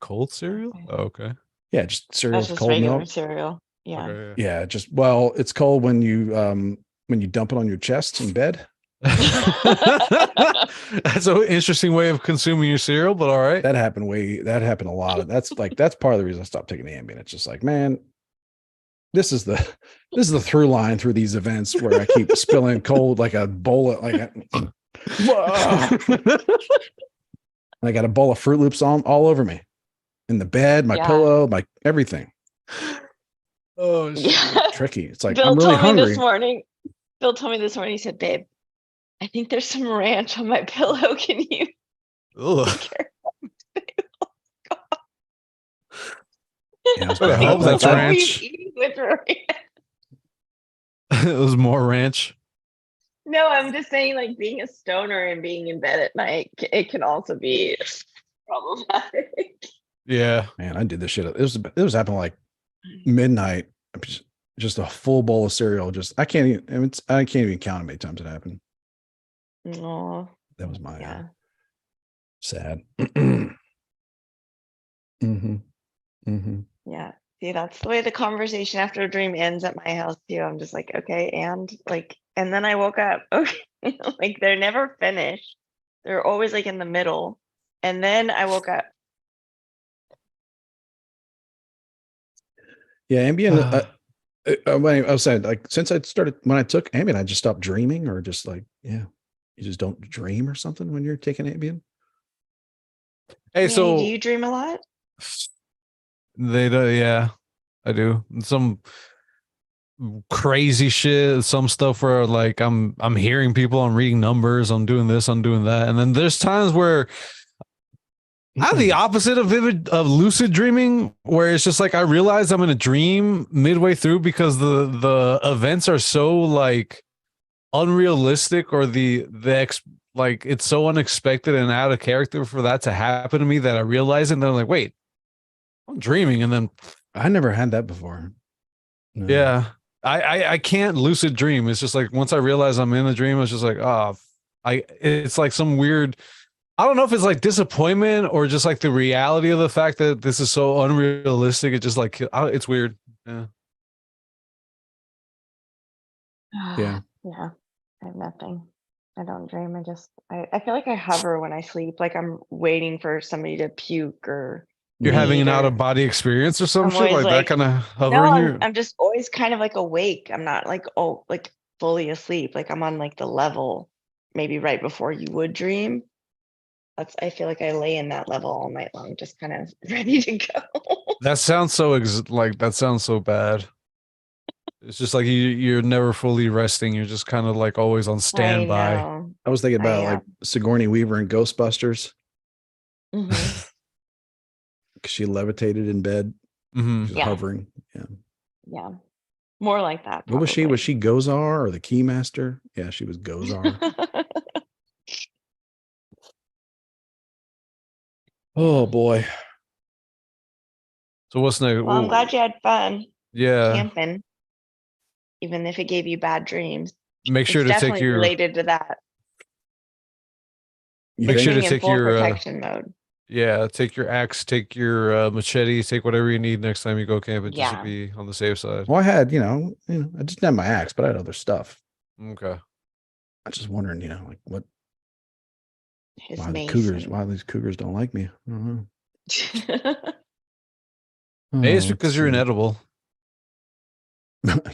Cold cereal? Oh, okay. Yeah, just cereal with cold regular milk. Cereal. Yeah. Okay, yeah. Just it's cold when you dump it on your chest in bed. That's an interesting way of consuming your cereal, but all right. That happened a lot. That's part of the reason I stopped taking the Ambien. It's just like, man, this is the through line through these events where I keep spilling cold like a bowl of I got a bowl of Fruit Loops all over me. In the bed, my pillow, my everything. Oh, yeah. Tricky. It's like Bill I'm really hungry. Bill told me this morning, he said, babe, I think there's some ranch on my pillow. Can you take care of it? Yeah, I hope that's ranch. It was more ranch. No, I'm just saying, like being a stoner and being in bed at night, it can also be problematic. Yeah, man, I did this shit. It was happening like midnight. Just a full bowl of cereal. I can't even count how many times it happened. Oh, that was my sad. Yeah. See, that's the way the conversation after a dream ends at my house too. I'm just like, okay, and then I woke up. Okay, like they're never finished. They're always like in the middle, and then I woke up. Yeah, Ambien. When I was saying, like, since when I took Ambien, I just stopped dreaming, or just like, yeah, you just don't dream or something when you're taking Ambien. Hey, Manny, do so you dream a lot? they do, yeah, I do. Some crazy shit, some stuff where like I'm hearing people, I'm reading numbers, I'm doing this, I'm doing that. And then there's times where I'm the opposite of lucid dreaming, where it's just like I realize I'm in a dream midway through because the events are so like unrealistic, or like it's so unexpected and out of character for that to happen to me, that I realize it, and then I'm like, wait, I'm dreaming. And then I never had that before. No. yeah, I can't lucid dream. It's just like once I realize I'm in a dream, it's just like, oh, it's like some weird, I don't know if it's like disappointment or just like the reality of the fact that this is so unrealistic. It just like, it's weird. Yeah. Yeah. Yeah. I have nothing. I don't dream. I feel like I hover when I sleep, like I'm waiting for somebody to puke or You're having an eat, out or of body experience or some I'm shit always like that, like, kind of no, hovering here. I'm just always kind of like awake. I'm not like, oh, like fully asleep. Like I'm on like the level maybe right before you would dream. I feel like I lay in that level all night long, just kind of ready to go. That sounds so like that sounds so bad. It's just like you're never fully resting. You're just kind of like always on I standby. know. I was thinking about I like Sigourney Weaver in Ghostbusters, Mhm. because she levitated in bed, Mhm. just Yeah. hovering. Yeah. Yeah. More like that. What was she? probably. Was she Gozar or the Keymaster? Yeah, she was Gozar. Oh boy. So what's next? Well, I'm glad you had fun Yeah. camping, even if it gave you bad dreams. Make sure It's to take definitely your related to that. You make think? sure to Being in take full your protection mode. yeah, take your axe, take your machete, take whatever you need next time you go camping, just to Yeah. be on the safe side. Well, I had, I just had my axe, but I had other stuff. Okay. I was just wondering, like His why mace. these cougars don't like me. I don't know. Maybe it's Oh, because let's you're see. inedible.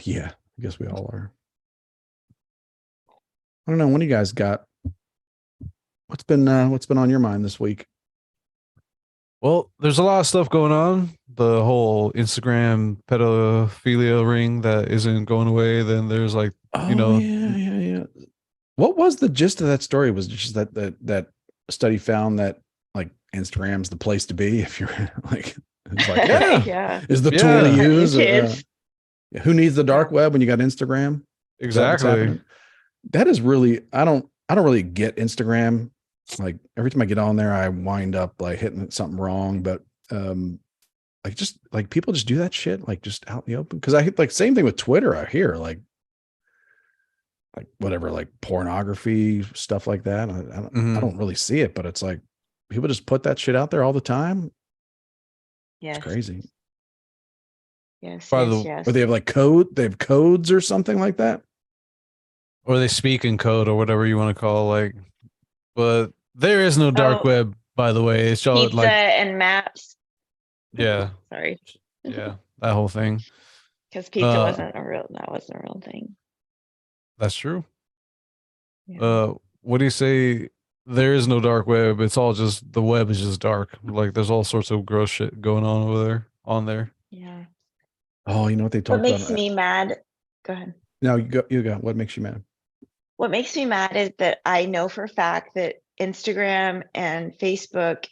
Yeah, I guess we all are. I don't know. What do you guys got? What's been on your mind this week? Well, there's a lot of stuff going on. The whole Instagram pedophilia ring that isn't going away. Then there's like, Oh yeah. What was the gist of that story? Was it just that study found that like Instagram's the place to be if you're like, it's like, yeah, Yeah. is the tool to Yeah. use. Kids. Who needs the dark Yeah. web when you got Instagram? Is that what's Exactly. happening? That is really, I don't really get Instagram. Like every time I get on there, I wind up like hitting something wrong. But like just like people just do that shit like just out in the open. Because I hit like same thing with Twitter. I hear like whatever, like pornography stuff like that. I don't really see it, but it's like people just put that shit out there all the time. Yes. It's crazy. Yes. By Yes. the- Yes. Or they have codes or something like that. Or they speak in code or whatever you want to call like, but there is no dark Oh, web, by the way. It's all Pizza like, and maps. yeah, Sorry. yeah, that whole thing. Because pizza wasn't a real thing. That's true. Yeah. What do you say? There is no dark web. It's all just the web is just dark. Like there's all sorts of gross shit going on over there, on there. Yeah. Oh, you know what they What talk makes about? me mad? Go ahead. No, you go. What makes you mad? What makes me mad is that I know for a fact that Instagram and Facebook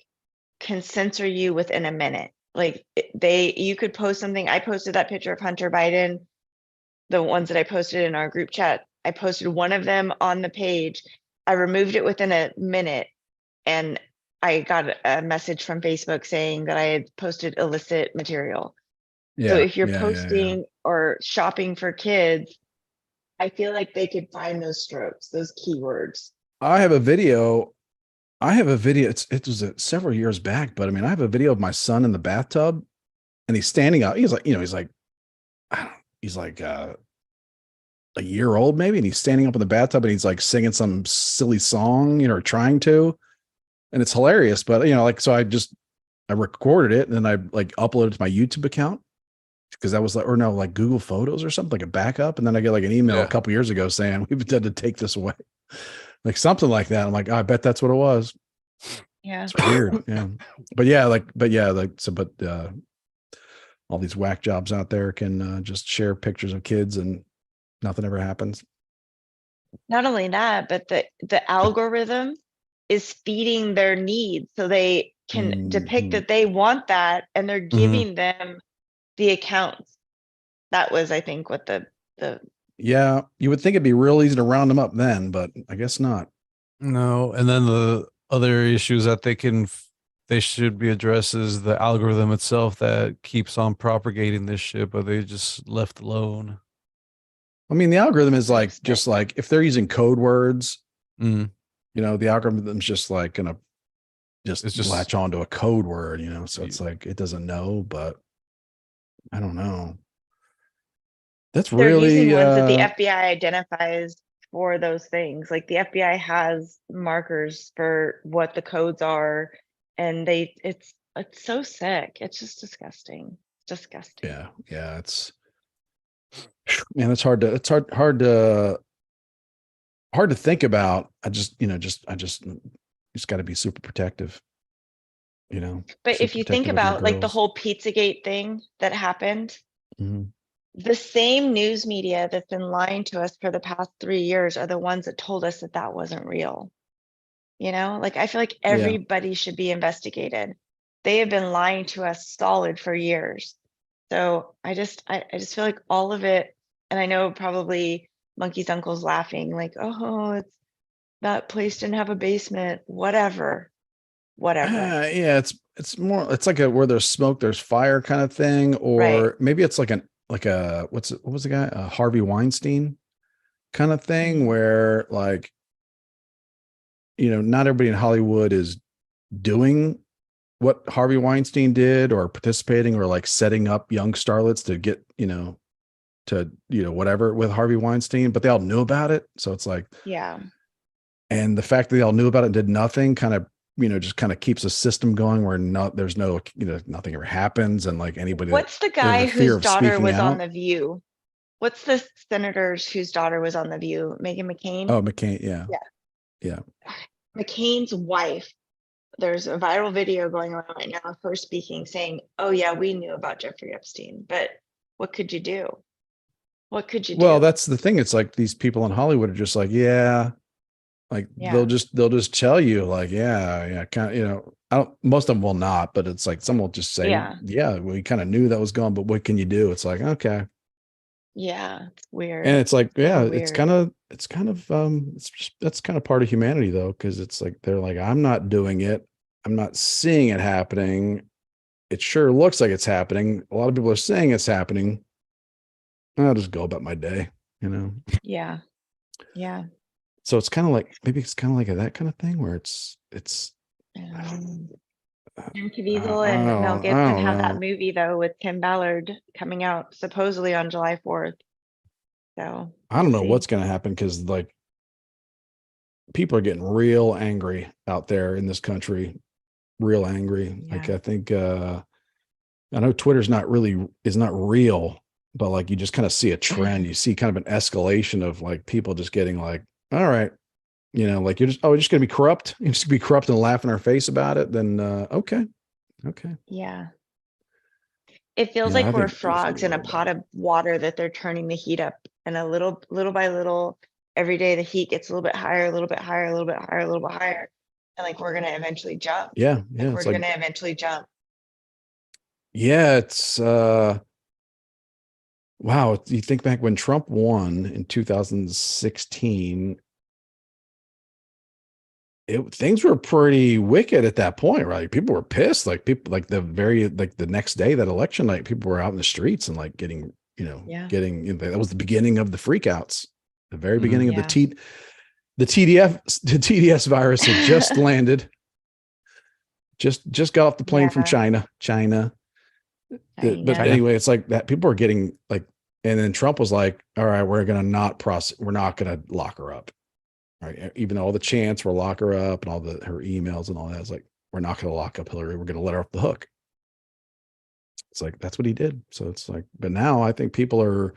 can censor you within a minute. Like you could post something. I posted that picture of Hunter Biden, the ones that I posted in our group chat. I posted one of them on the page. I removed it within a minute, and I got a message from Facebook saying that I had posted illicit material. So if you're posting or shopping for kids, I feel like they could find those strokes, those keywords. I have a video. It was several years back, but I mean, I have a video of my son in the bathtub, and he's standing up. He's like, he's like a year old maybe, and he's standing up in the bathtub, and he's like singing some silly song, or trying to, and it's hilarious. But like, so I recorded it, and then I like uploaded it to my YouTube account, because that was like, or no, like Google Photos or something, like a backup. And then I get like an email a couple years ago saying we've had to take this away, like something like that. I'm like, oh, I bet that's what it was. Yeah. It's weird. Yeah. But all these whack jobs out there can just share pictures of kids and nothing ever happens. Not only that, but the algorithm is feeding their needs, so they can depict that they want that, and they're giving them the accounts. That was, I think, what the yeah, you would think it'd be real easy to round them up then, but I guess not. No, and then the other issues that they should be addressed is the algorithm itself that keeps on propagating this shit, but they just left alone. I mean, the algorithm is like just like if they're using code words, Mm. you know, the algorithm's just like gonna just latch onto a code word, you know. So it's like it doesn't know, but I don't know. That's they're really using ones that the FBI identifies for those things. Like the FBI has markers for what the codes are, and it's so sick. It's just disgusting. Disgusting. yeah, it's man, it's hard to think about. I just got to be super protective, you know. But if you think about like the whole Pizzagate thing that happened, the same news media that's been lying to us for the past 3 years are the ones that told us that that wasn't real. You know, like I feel like everybody should be investigated. They have been lying to us solid for years. So I just feel like all of it, and I know probably Monkey's uncle's laughing, like, oh, it's that place didn't have a basement, whatever. Yeah, it's more, it's like a where there's smoke, there's fire kind of thing, or maybe it's like a what was the guy, Harvey Weinstein kind of thing, where like, you know, not everybody in Hollywood is doing what Harvey Weinstein did or participating or like setting up young starlets to get, whatever with Harvey Weinstein, but they all knew about it. So it's like, yeah. And the fact that they all knew about it and did nothing kind of, just kind of keeps a system going where there's no, nothing ever happens. And like anybody, what's the guy whose daughter was on The View? What's the senators whose daughter was on The View? Meghan McCain? Oh, McCain. Yeah. Yeah. McCain's wife. There's a viral video going around right now of her speaking, saying, oh yeah, we knew about Jeffrey Epstein, but what could you do? What could you do? Well, that's the thing. It's like these people in Hollywood are just like, they'll just tell you like, kind of, most of them will not, but it's like, some will just say, we kind of knew that was gone, but what can you do? It's like, okay. Yeah. It's weird. And it's like, it's kind of that's kind of part of humanity though. Cause it's like, they're like, I'm not doing it. I'm not seeing it happening. It sure looks like it's happening. A lot of people are saying it's happening. I'll just go about my day, Yeah. Yeah. So it's kind of like, maybe it's kind of like that kind of thing where it's Jim Caviezel and Mel Gibson have that movie though with Tim Ballard coming out supposedly on July 4th. So I don't know what's going to happen, because like people are getting real angry out there in this country, real angry. Like I think I know Twitter's not real, but like you just kind of see a trend. You see kind of an escalation of like people just getting like, all right, like we're just going to be corrupt. You're just going to be corrupt and laugh in our face about it. Then okay. Yeah. It feels like we're frogs in a pot of water that they're turning the heat up, and a little by little, every day the heat gets a little bit higher, a little bit higher, a little bit higher, a little bit higher. And like we're gonna eventually jump. Yeah. We're gonna eventually jump. Yeah, it's wow. You think back when Trump won in 2016, things were pretty wicked at that point, right? People were pissed. Like people, like the next day, that election night, people were out in the streets and like getting, that was the beginning of the freakouts, the very beginning of the TDS virus had just landed, just got off the plane from China. But anyway, it's like that people are getting like, and then Trump was like, all right, we're not going to lock her up. Right. Even though all the chants were lock her up and all her emails and all that, it's like, we're not going to lock up Hillary. We're going to let her off the hook. It's like, that's what he did. So it's like, but now I think people are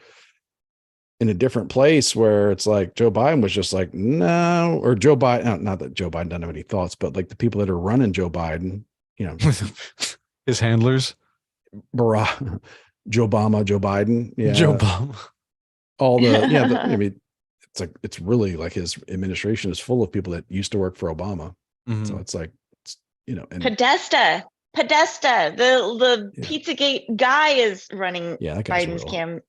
in a different place where it's like Joe Biden was just like, no, or Joe Biden, not that Joe Biden doesn't have any thoughts, but like the people that are running Joe Biden, you know, his handlers, Barack, Joe Obama, Joe Biden. Yeah. Joe Biden. All the, yeah. I mean, it's like, it's really like his administration is full of people that used to work for Obama. Mm-hmm. So it's like, you know, and Podesta, the Pizzagate guy is running Biden's cam.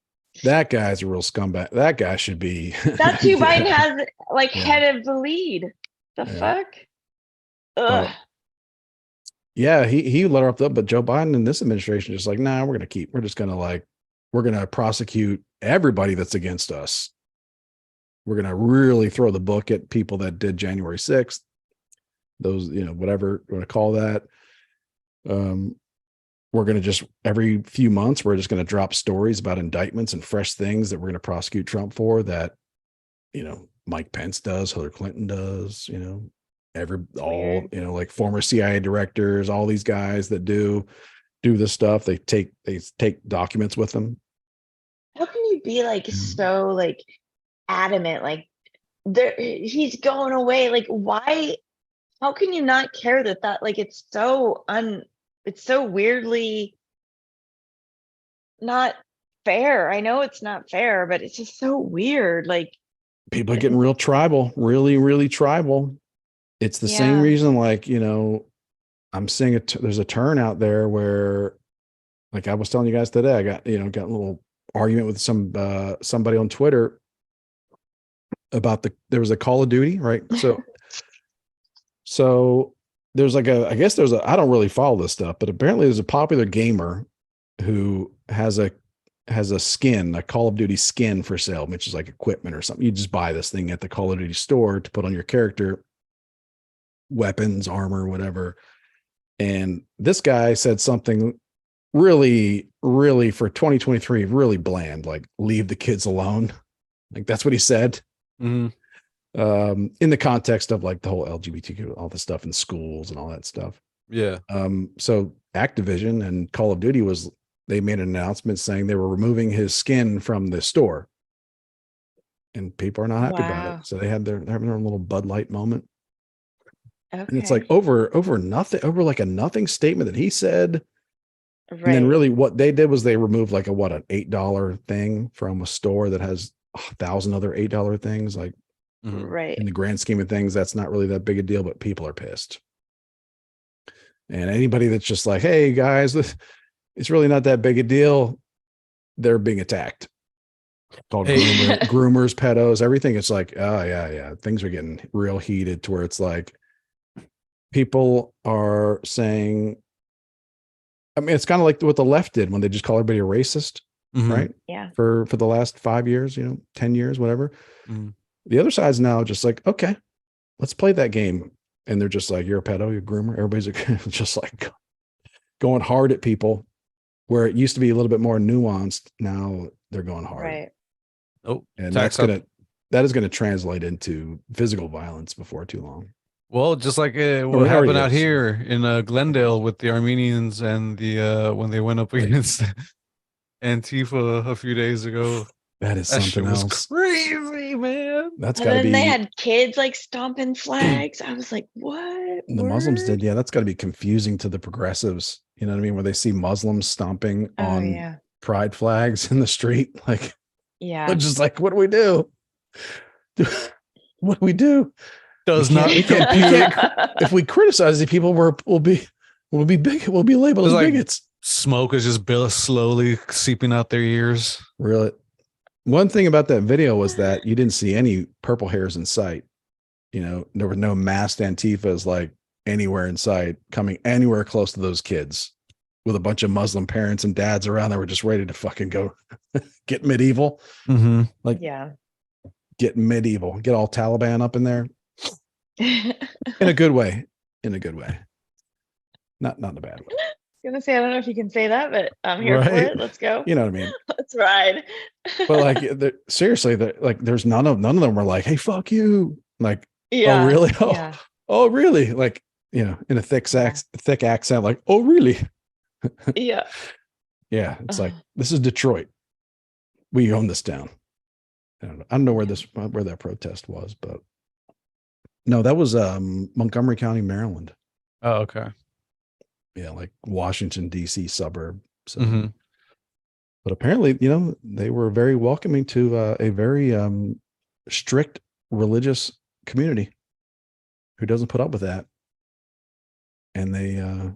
That guy's a real scumbag. That guy should be. That's who Biden has like head of the lead. The fuck? Ugh. Yeah, he let her up, but Joe Biden and this administration is just like, nah, we're just gonna prosecute everybody that's against us. We're gonna really throw the book at people that did January 6th. Those, you know, whatever you want to call that. We're going to just every few months, we're just going to drop stories about indictments and fresh things that we're going to prosecute Trump for that, you know, Mike Pence does, Hillary Clinton does, you know, you know, like former CIA directors, all these guys that do this stuff. They take documents with them. How can you be like so like adamant? Like he's going away. Like why? How can you not care that like it's so weirdly not fair. I know it's not fair, but it's just so weird. Like people are getting real tribal, really, really tribal. It's the same reason, like, you know, I'm seeing there's a turn out there where, like I was telling you guys today, I got a little argument with somebody on Twitter about there was a Call of Duty, right? So there's like I don't really follow this stuff, but apparently there's a popular gamer who has a skin, a Call of Duty skin for sale, which is like equipment or something. You just buy this thing at the Call of Duty store to put on your character, weapons, armor, whatever. And this guy said something really, really for 2023, really bland, like leave the kids alone. Like that's what he said. Mm-hmm. In the context of like the whole LGBTQ, all the stuff in schools and all that stuff. Yeah. So Activision and Call of Duty they made an announcement saying they were removing his skin from the store, and people are not happy about it. So they're having their little Bud Light moment. Okay. And it's like over nothing, over like a nothing statement that he said. Right. And then really what they did was they removed like an $8 thing from a store that has 1,000 other $8 things. Like, right. In the grand scheme of things, that's not really that big a deal, but people are pissed. And anybody that's just like, hey guys, it's really not that big a deal, they're being attacked. Called groomers, pedos, everything. It's like, oh yeah. Things are getting real heated to where it's like people are saying, I mean, it's kind of like what the left did when they just call everybody a racist, right? Yeah. For the last 5 years, 10 years, whatever. Mm. The other side's now just like, okay, let's play that game. And they're just like, you're a pedo, you're a groomer. Everybody's just like going hard at people where it used to be a little bit more nuanced. Now they're going hard. Right. Oh, and that is going to translate into physical violence before too long. Well, just like what happened out here in Glendale with the Armenians and the when they went up against Antifa a few days ago. That something else. Crazy, man. That's got to be. They had kids like stomping flags. I was like, what? The Muslims did. Yeah, that's got to be confusing to the progressives. You know what I mean? Where they see Muslims stomping on pride flags in the street. Like, just like, what do we do? What do we do? We can't, if we criticize the people, we'll be big. We'll be labeled as bigots. Smoke is just slowly seeping out their ears. Really. One thing about that video was that you didn't see any purple hairs in sight. There were no masked Antifas like anywhere in sight, coming anywhere close to those kids with a bunch of Muslim parents and dads around that were just ready to fucking go get medieval. Mm-hmm. Like, get medieval, get all Taliban up in there. In a good way. Not in a bad way. I was gonna say, I don't know if you can say that, but I'm here for it. Let's go. You know what I mean? Let's ride. But like, seriously, like, there's none of them were like, "Hey, fuck you!" Like, oh really? Oh really? Like, in a thick accent, like, oh really? Yeah. Yeah, it's like, this is Detroit. We own this town. I don't know where that protest was, but no, that was Montgomery County, Maryland. Oh, okay. Yeah, like Washington, D.C. suburb. So, Mhm. but apparently, they were very welcoming to a very strict religious community who doesn't put up with that. And they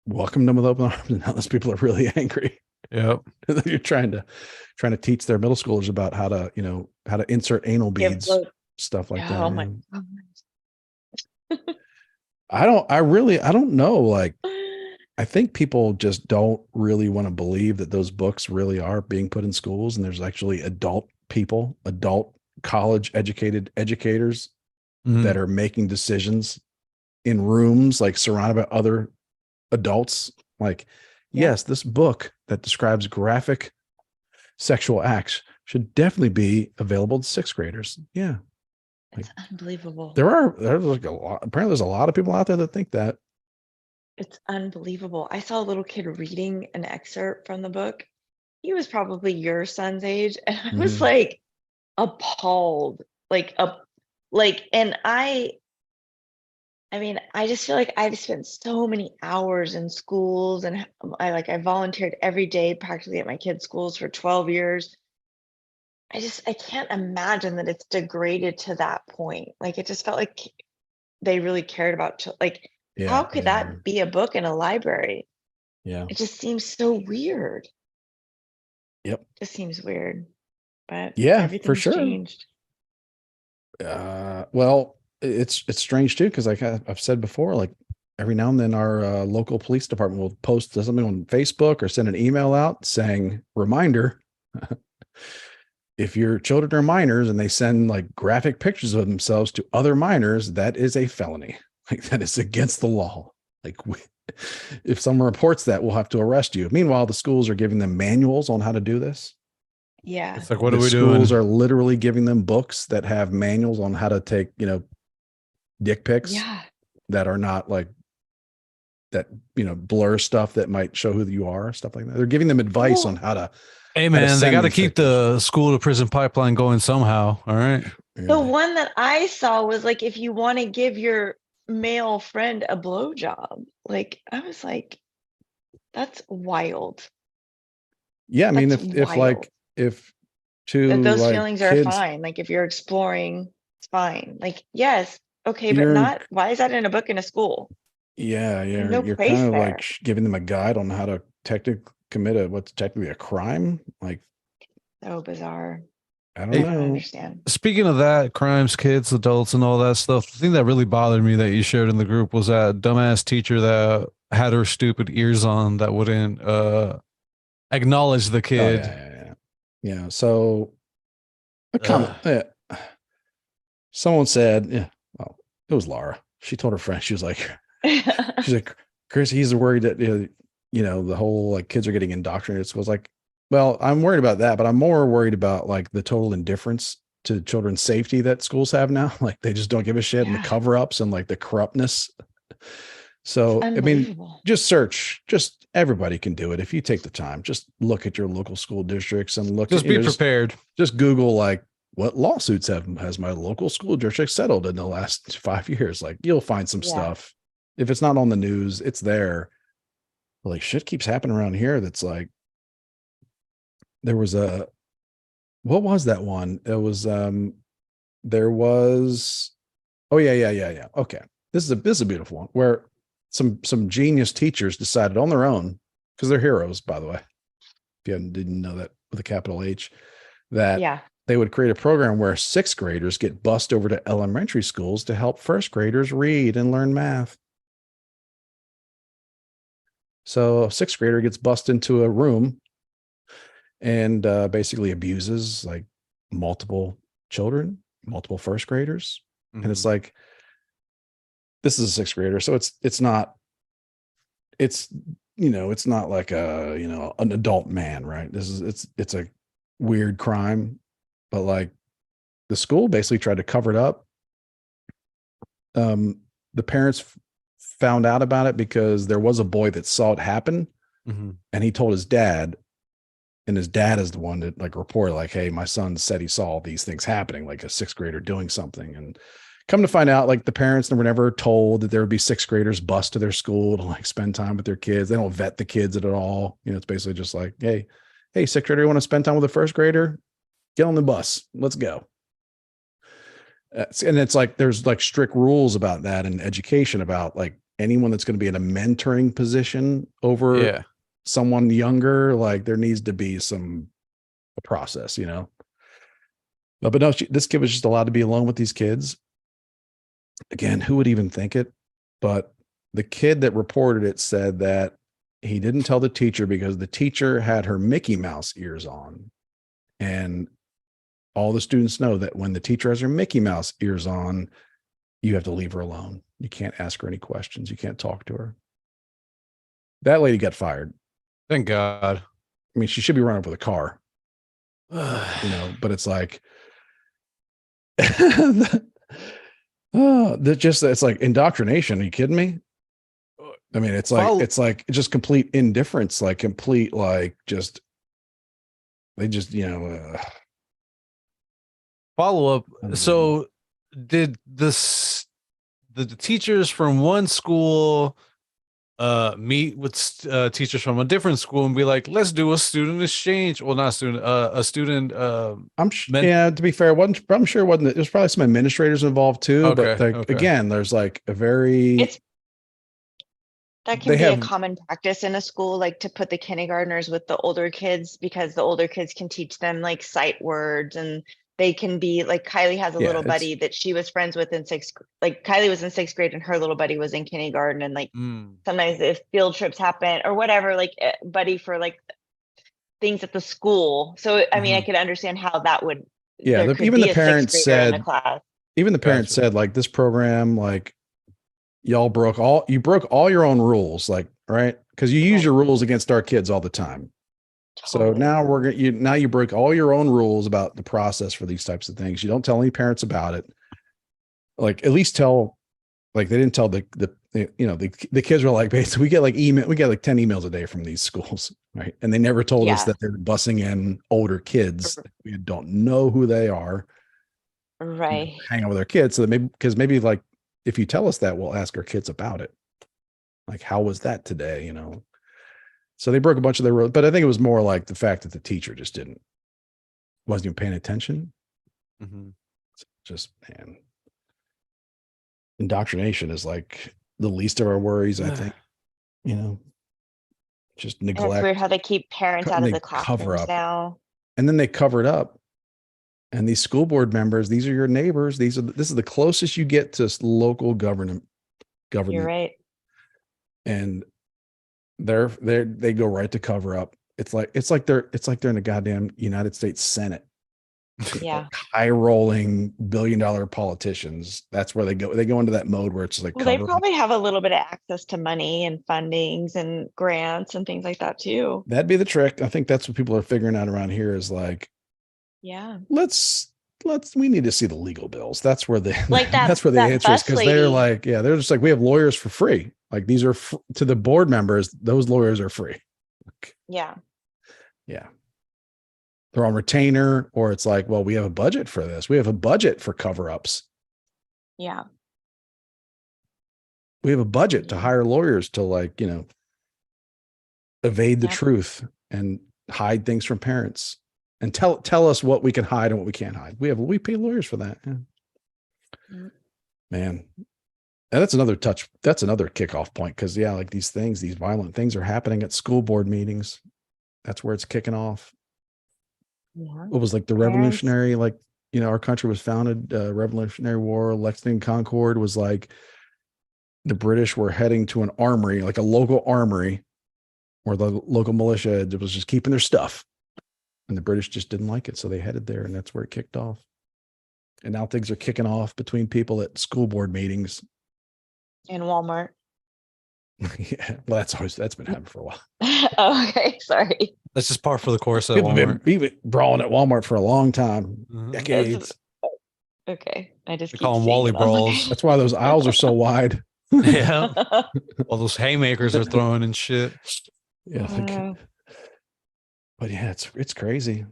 welcomed them with open arms. And now those people are really angry. Yep. You're trying to teach their middle schoolers about how to insert anal beads, stuff like that. Oh my God. I don't know. Like, I think people just don't really want to believe that those books really are being put in schools, and there's actually adult college educated educators that are making decisions in rooms, like surrounded by other adults. Like, yes, this book that describes graphic sexual acts should definitely be available to sixth graders. Yeah. It's unbelievable. There's like a lot. Apparently there's a lot of people out there that think that. It's unbelievable. I saw a little kid reading an excerpt from the book. He was probably your son's age, and I was like appalled. And I mean, I just feel like I've spent so many hours in schools, and I volunteered every day practically at my kids' schools for 12 years. I can't imagine that it's degraded to that point. Like, it just felt like they really cared about how could that be a book in a library? Yeah. It just seems so weird. Yep. Just seems weird. But for sure. Changed. Well, it's strange too, because like I've said before, like every now and then our local police department will post something on Facebook or send an email out saying, reminder, if your children are minors and they send like graphic pictures of themselves to other minors, that is a felony. Like, that is against the law. Like, if someone reports that, we'll have to arrest you. Meanwhile, the schools are giving them manuals on how to do this. Yeah. It's like, what are we doing? Schools are doing? literally giving them books that have manuals on how to take, dick pics that are not like that, blur stuff that might show who you are, stuff like that. They're giving them advice on how to. Hey man, they got to keep the school to prison pipeline going somehow. All right. The one that I saw was like, if you want to give your male friend a blowjob, like, I was like, that's wild. Yeah, I mean, if those feelings are fine. Like, if you're exploring, it's fine. Like, yes, okay, but not. Why is that in a book in a school? Yeah, you're kind of like giving them a guide on how to technically commit what's technically a crime. Like, so bizarre. I don't know. Understand. Speaking of that, crimes, kids, adults, and all that stuff, the thing that really bothered me that you shared in the group was that dumbass teacher that had her stupid ears on that wouldn't acknowledge the kid. Yeah. So someone said, well, it was Laura. She told her friend, she's like, Chris, he's worried that the whole like kids are getting indoctrinated. So I was like, well, I'm worried about that, but I'm more worried about like the total indifference to children's safety that schools have now. Like, they just don't give a shit, and the cover-ups and like the corruptness. So, I mean, just everybody can do it. If you take the time, just look at your local school districts and be prepared. Just Google like, what lawsuits has my local school district settled in the last 5 years? Like, you'll find some stuff. If it's not on the news, it's there. But like, shit keeps happening around here. That's like, there was what was that one? It was, there was, oh yeah. Okay. This is a beautiful one where some genius teachers decided on their own, because they're heroes, by the way, if you didn't know that, with a capital H, that they would create a program where sixth graders get bused over to elementary schools to help first graders read and learn math. So a sixth grader gets bused into a room and basically abuses like multiple children, multiple first graders. And it's like, this is a sixth grader. So it's not like an adult man, right? It's a weird crime, but like, the school basically tried to cover it up. The parents found out about it because there was a boy that saw it happen, And he told his dad, and his dad is the one that like reported like, hey, my son said he saw these things happening, like a sixth grader doing something. And come to find out, like the parents were never told that there would be sixth graders bus to their school to like spend time with their kids. They don't vet the kids at all. You know, it's basically just like, hey, sixth grader, you want to spend time with a first grader? Get on the bus. Let's go. And it's like, there's like strict rules about that in education about like anyone that's going to be in a mentoring position over someone younger, like there needs to be a process, you know. But no, this kid was just allowed to be alone with these kids. Again, who would even think it? But the kid that reported it said that he didn't tell the teacher because the teacher had her Mickey Mouse ears on. And all the students know that when the teacher has her Mickey Mouse ears on, you have to leave her alone. You can't ask her any questions. You can't talk to her. That lady got fired. Thank God. I mean, she should be run over with a car, you know, but it's like, it's like indoctrination. Are you kidding me? I mean, it's like just complete indifference, like complete, like just, they just, you know, follow up. So did the teachers from one school meet with teachers from a different school and be like, let's do a student exchange? Well, not student, a student. Yeah, to be fair, I'm sure it wasn't. There's probably some administrators involved too. Okay, but like, again, there's like a very. That can be a common practice in a school, like to put the kindergartners with the older kids, because the older kids can teach them like sight words, and they can be like, Kylie has a little buddy that she was friends with in like Kylie was in sixth grade and her little buddy was in kindergarten. And like sometimes if field trips happen or whatever, like buddy for like things at the school. So, I mean, I could understand how that would, even the parents said, like this program, like you broke all your own rules, like, right? Because you use your rules against our kids all the time. Totally. So now you break all your own rules about the process for these types of things. You don't tell any parents about it. Like at least tell, like they didn't tell the kids were like, basically we get like 10 emails a day from these schools, right? And they never told us that they're busing in older kids. We don't know who they are. Right. Hang out with our kids. So that maybe like, if you tell us that, we'll ask our kids about it. Like, how was that today? You know? So they broke a bunch of their rules, but I think it was more like the fact that the teacher just wasn't even paying attention. Just, man, indoctrination is like the least of our worries, I think, you know, just neglect. It's weird how they keep parents out of the classrooms now. And then they cover it up. And these school board members, these are your neighbors. This is the closest you get to local government. You're right. And they go right to cover up. It's like they're in the goddamn United States Senate. Yeah. High rolling billion-dollar politicians. That's where they go. They go into that mode where it's like, well, they probably have a little bit of access to money and fundings and grants and things like that too. That'd be the trick. I think that's what people are figuring out around here is like, yeah, we need to see the legal bills. That's where that's where the answer is, because they're like, they're just like, we have lawyers for free. Like these are to the board members, those lawyers are free. Yeah. They're on retainer, or it's like, well, we have a budget for this. We have a budget for cover-ups. Yeah. We have a budget to hire lawyers to, like, you know, evade the truth and hide things from parents and tell us what we can hide and what we can't hide. We pay lawyers for that. Yeah. Man. And that's another kickoff point. Cause like these violent things are happening at school board meetings. That's where it's kicking off. Yeah. It was like the revolutionary, like, you know, our country was founded, Revolutionary War, Lexington Concord was like the British were heading to an armory, like a local armory where the local militia was just keeping their stuff. And the British just didn't like it. So they headed there, and that's where it kicked off. And now things are kicking off between people at school board meetings. In Walmart. Yeah, well, that's been happening for a while. Oh, okay, sorry. That's just par for the course at People Walmart. have been brawling at Walmart for a long time, decades. Okay, I just call them Wally brawls. That's why those aisles are so wide. Yeah, all those haymakers are throwing and shit. Yeah. But yeah, it's crazy.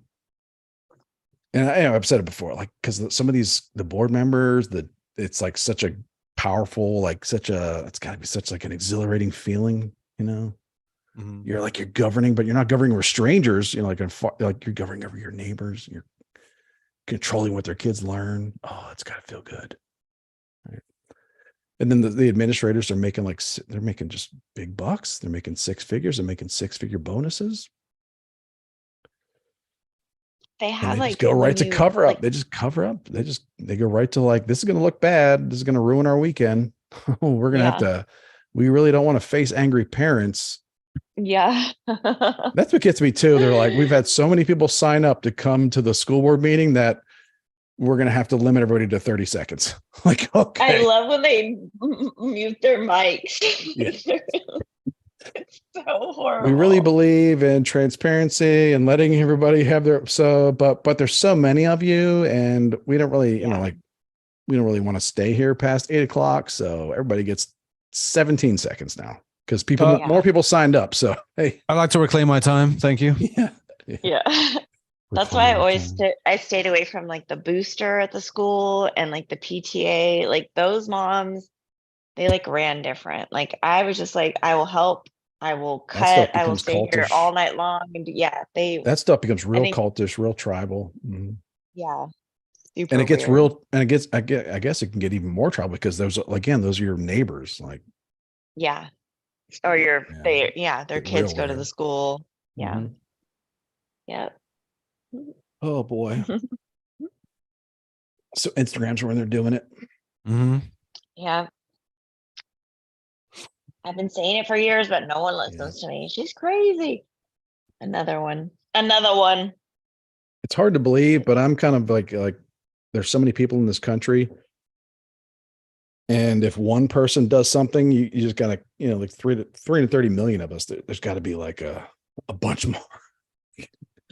And I've said it before, like, because some of the board members, it's like such a powerful, like it's got to be such like an exhilarating feeling, you know. Mhm. You're governing, but you're not governing over strangers. You know, like you're governing over your neighbors. You're controlling what their kids learn. Oh, it's got to feel good. Right. And then the administrators are making they're making just big bucks. They're making six figures. They're making six-figure bonuses. They And have they just like go right to cover up. like They just cover up. They go right to like, this is going to look bad. This is going to ruin our weekend. We're going to have to, we really don't want to face angry parents. yeah. That's what gets me too. They're like, we've had so many people sign up to come to the school board meeting that we're going to have to limit everybody to 30 seconds. Like, okay. I love when they mute their mics. Yeah. It's so horrible. We really believe in transparency and letting everybody have but there's so many of you, and we don't really, you know, like, we don't really want to stay here past 8:00. So everybody gets 17 seconds now because more people signed up. So, hey, I'd like to reclaim my time. Thank you. Yeah. That's why I stayed away from like the booster at the school and like the PTA, like those moms, they like ran different. Like I was just like, I will help. I will cut. I will stay here all night long. And that stuff becomes real cultish, real tribal. Mm-hmm. Yeah. And it gets real, and I guess it can get even more trouble because those are your neighbors. Like, yeah. Or their kids go to the school. Yeah. Mm-hmm. Yeah. Oh boy. So Instagram's when they're doing it. Mm-hmm. Yeah. I've been saying it for years, but no one listens to me. She's crazy. Another one. It's hard to believe, but I'm kind of like there's so many people in this country. And if one person does something, you just gotta, you know, like 330 million of us, there's got to be like a bunch more.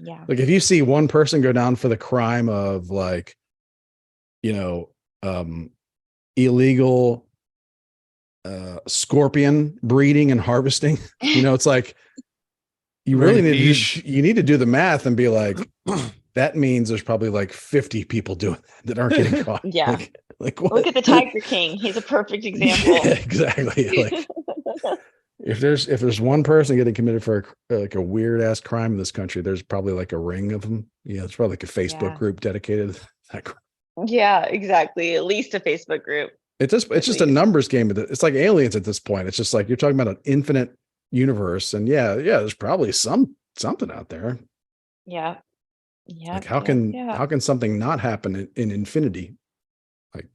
Yeah. Like if you see one person go down for the crime of like, you know, illegal scorpion breeding and harvesting, you know, it's like you really need to do the math and be like, that means there's probably like 50 people doing that aren't getting caught. Yeah. Like what? Look at the Tiger King. He's a perfect example. Yeah, exactly. Like if there's one person getting committed for like a weird ass crime in this country, there's probably like a ring of them. Yeah, it's probably like a Facebook group dedicated to that crime. Yeah, exactly. At least a Facebook group. It's just a numbers game. It's like aliens at this point. It's just like you're talking about an infinite universe, and there's probably something out there. Yeah. Yeah. Like how can something not happen in infinity? Like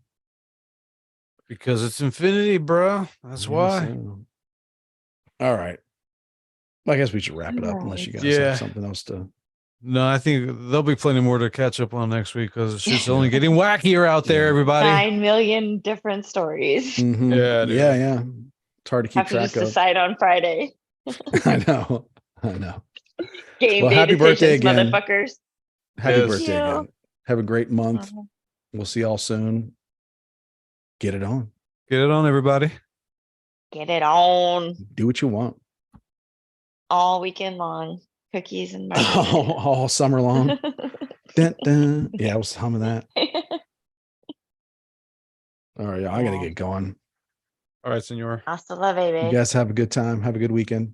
because it's infinity, bro. That's why. So. All right. I guess we should wrap it up unless you guys have something else to. No, I think there'll be plenty more to catch up on next week because it's just only getting wackier out there, everybody. 9 million different stories. Mm-hmm. Yeah, yeah. It's hard to keep track of. Decide on Friday. I know. Game day happy birthday again, motherfuckers. Happy birthday again. Have a great month. We'll see y'all soon. Get it on. Get it on, everybody. Get it on. Do what you want. All weekend long. Cookies and all summer long. Dun, dun. Yeah, I was humming that. All right, y'all, I gotta get going. All right, senor. Hasta la, baby. You guys have a good time. Have a good weekend.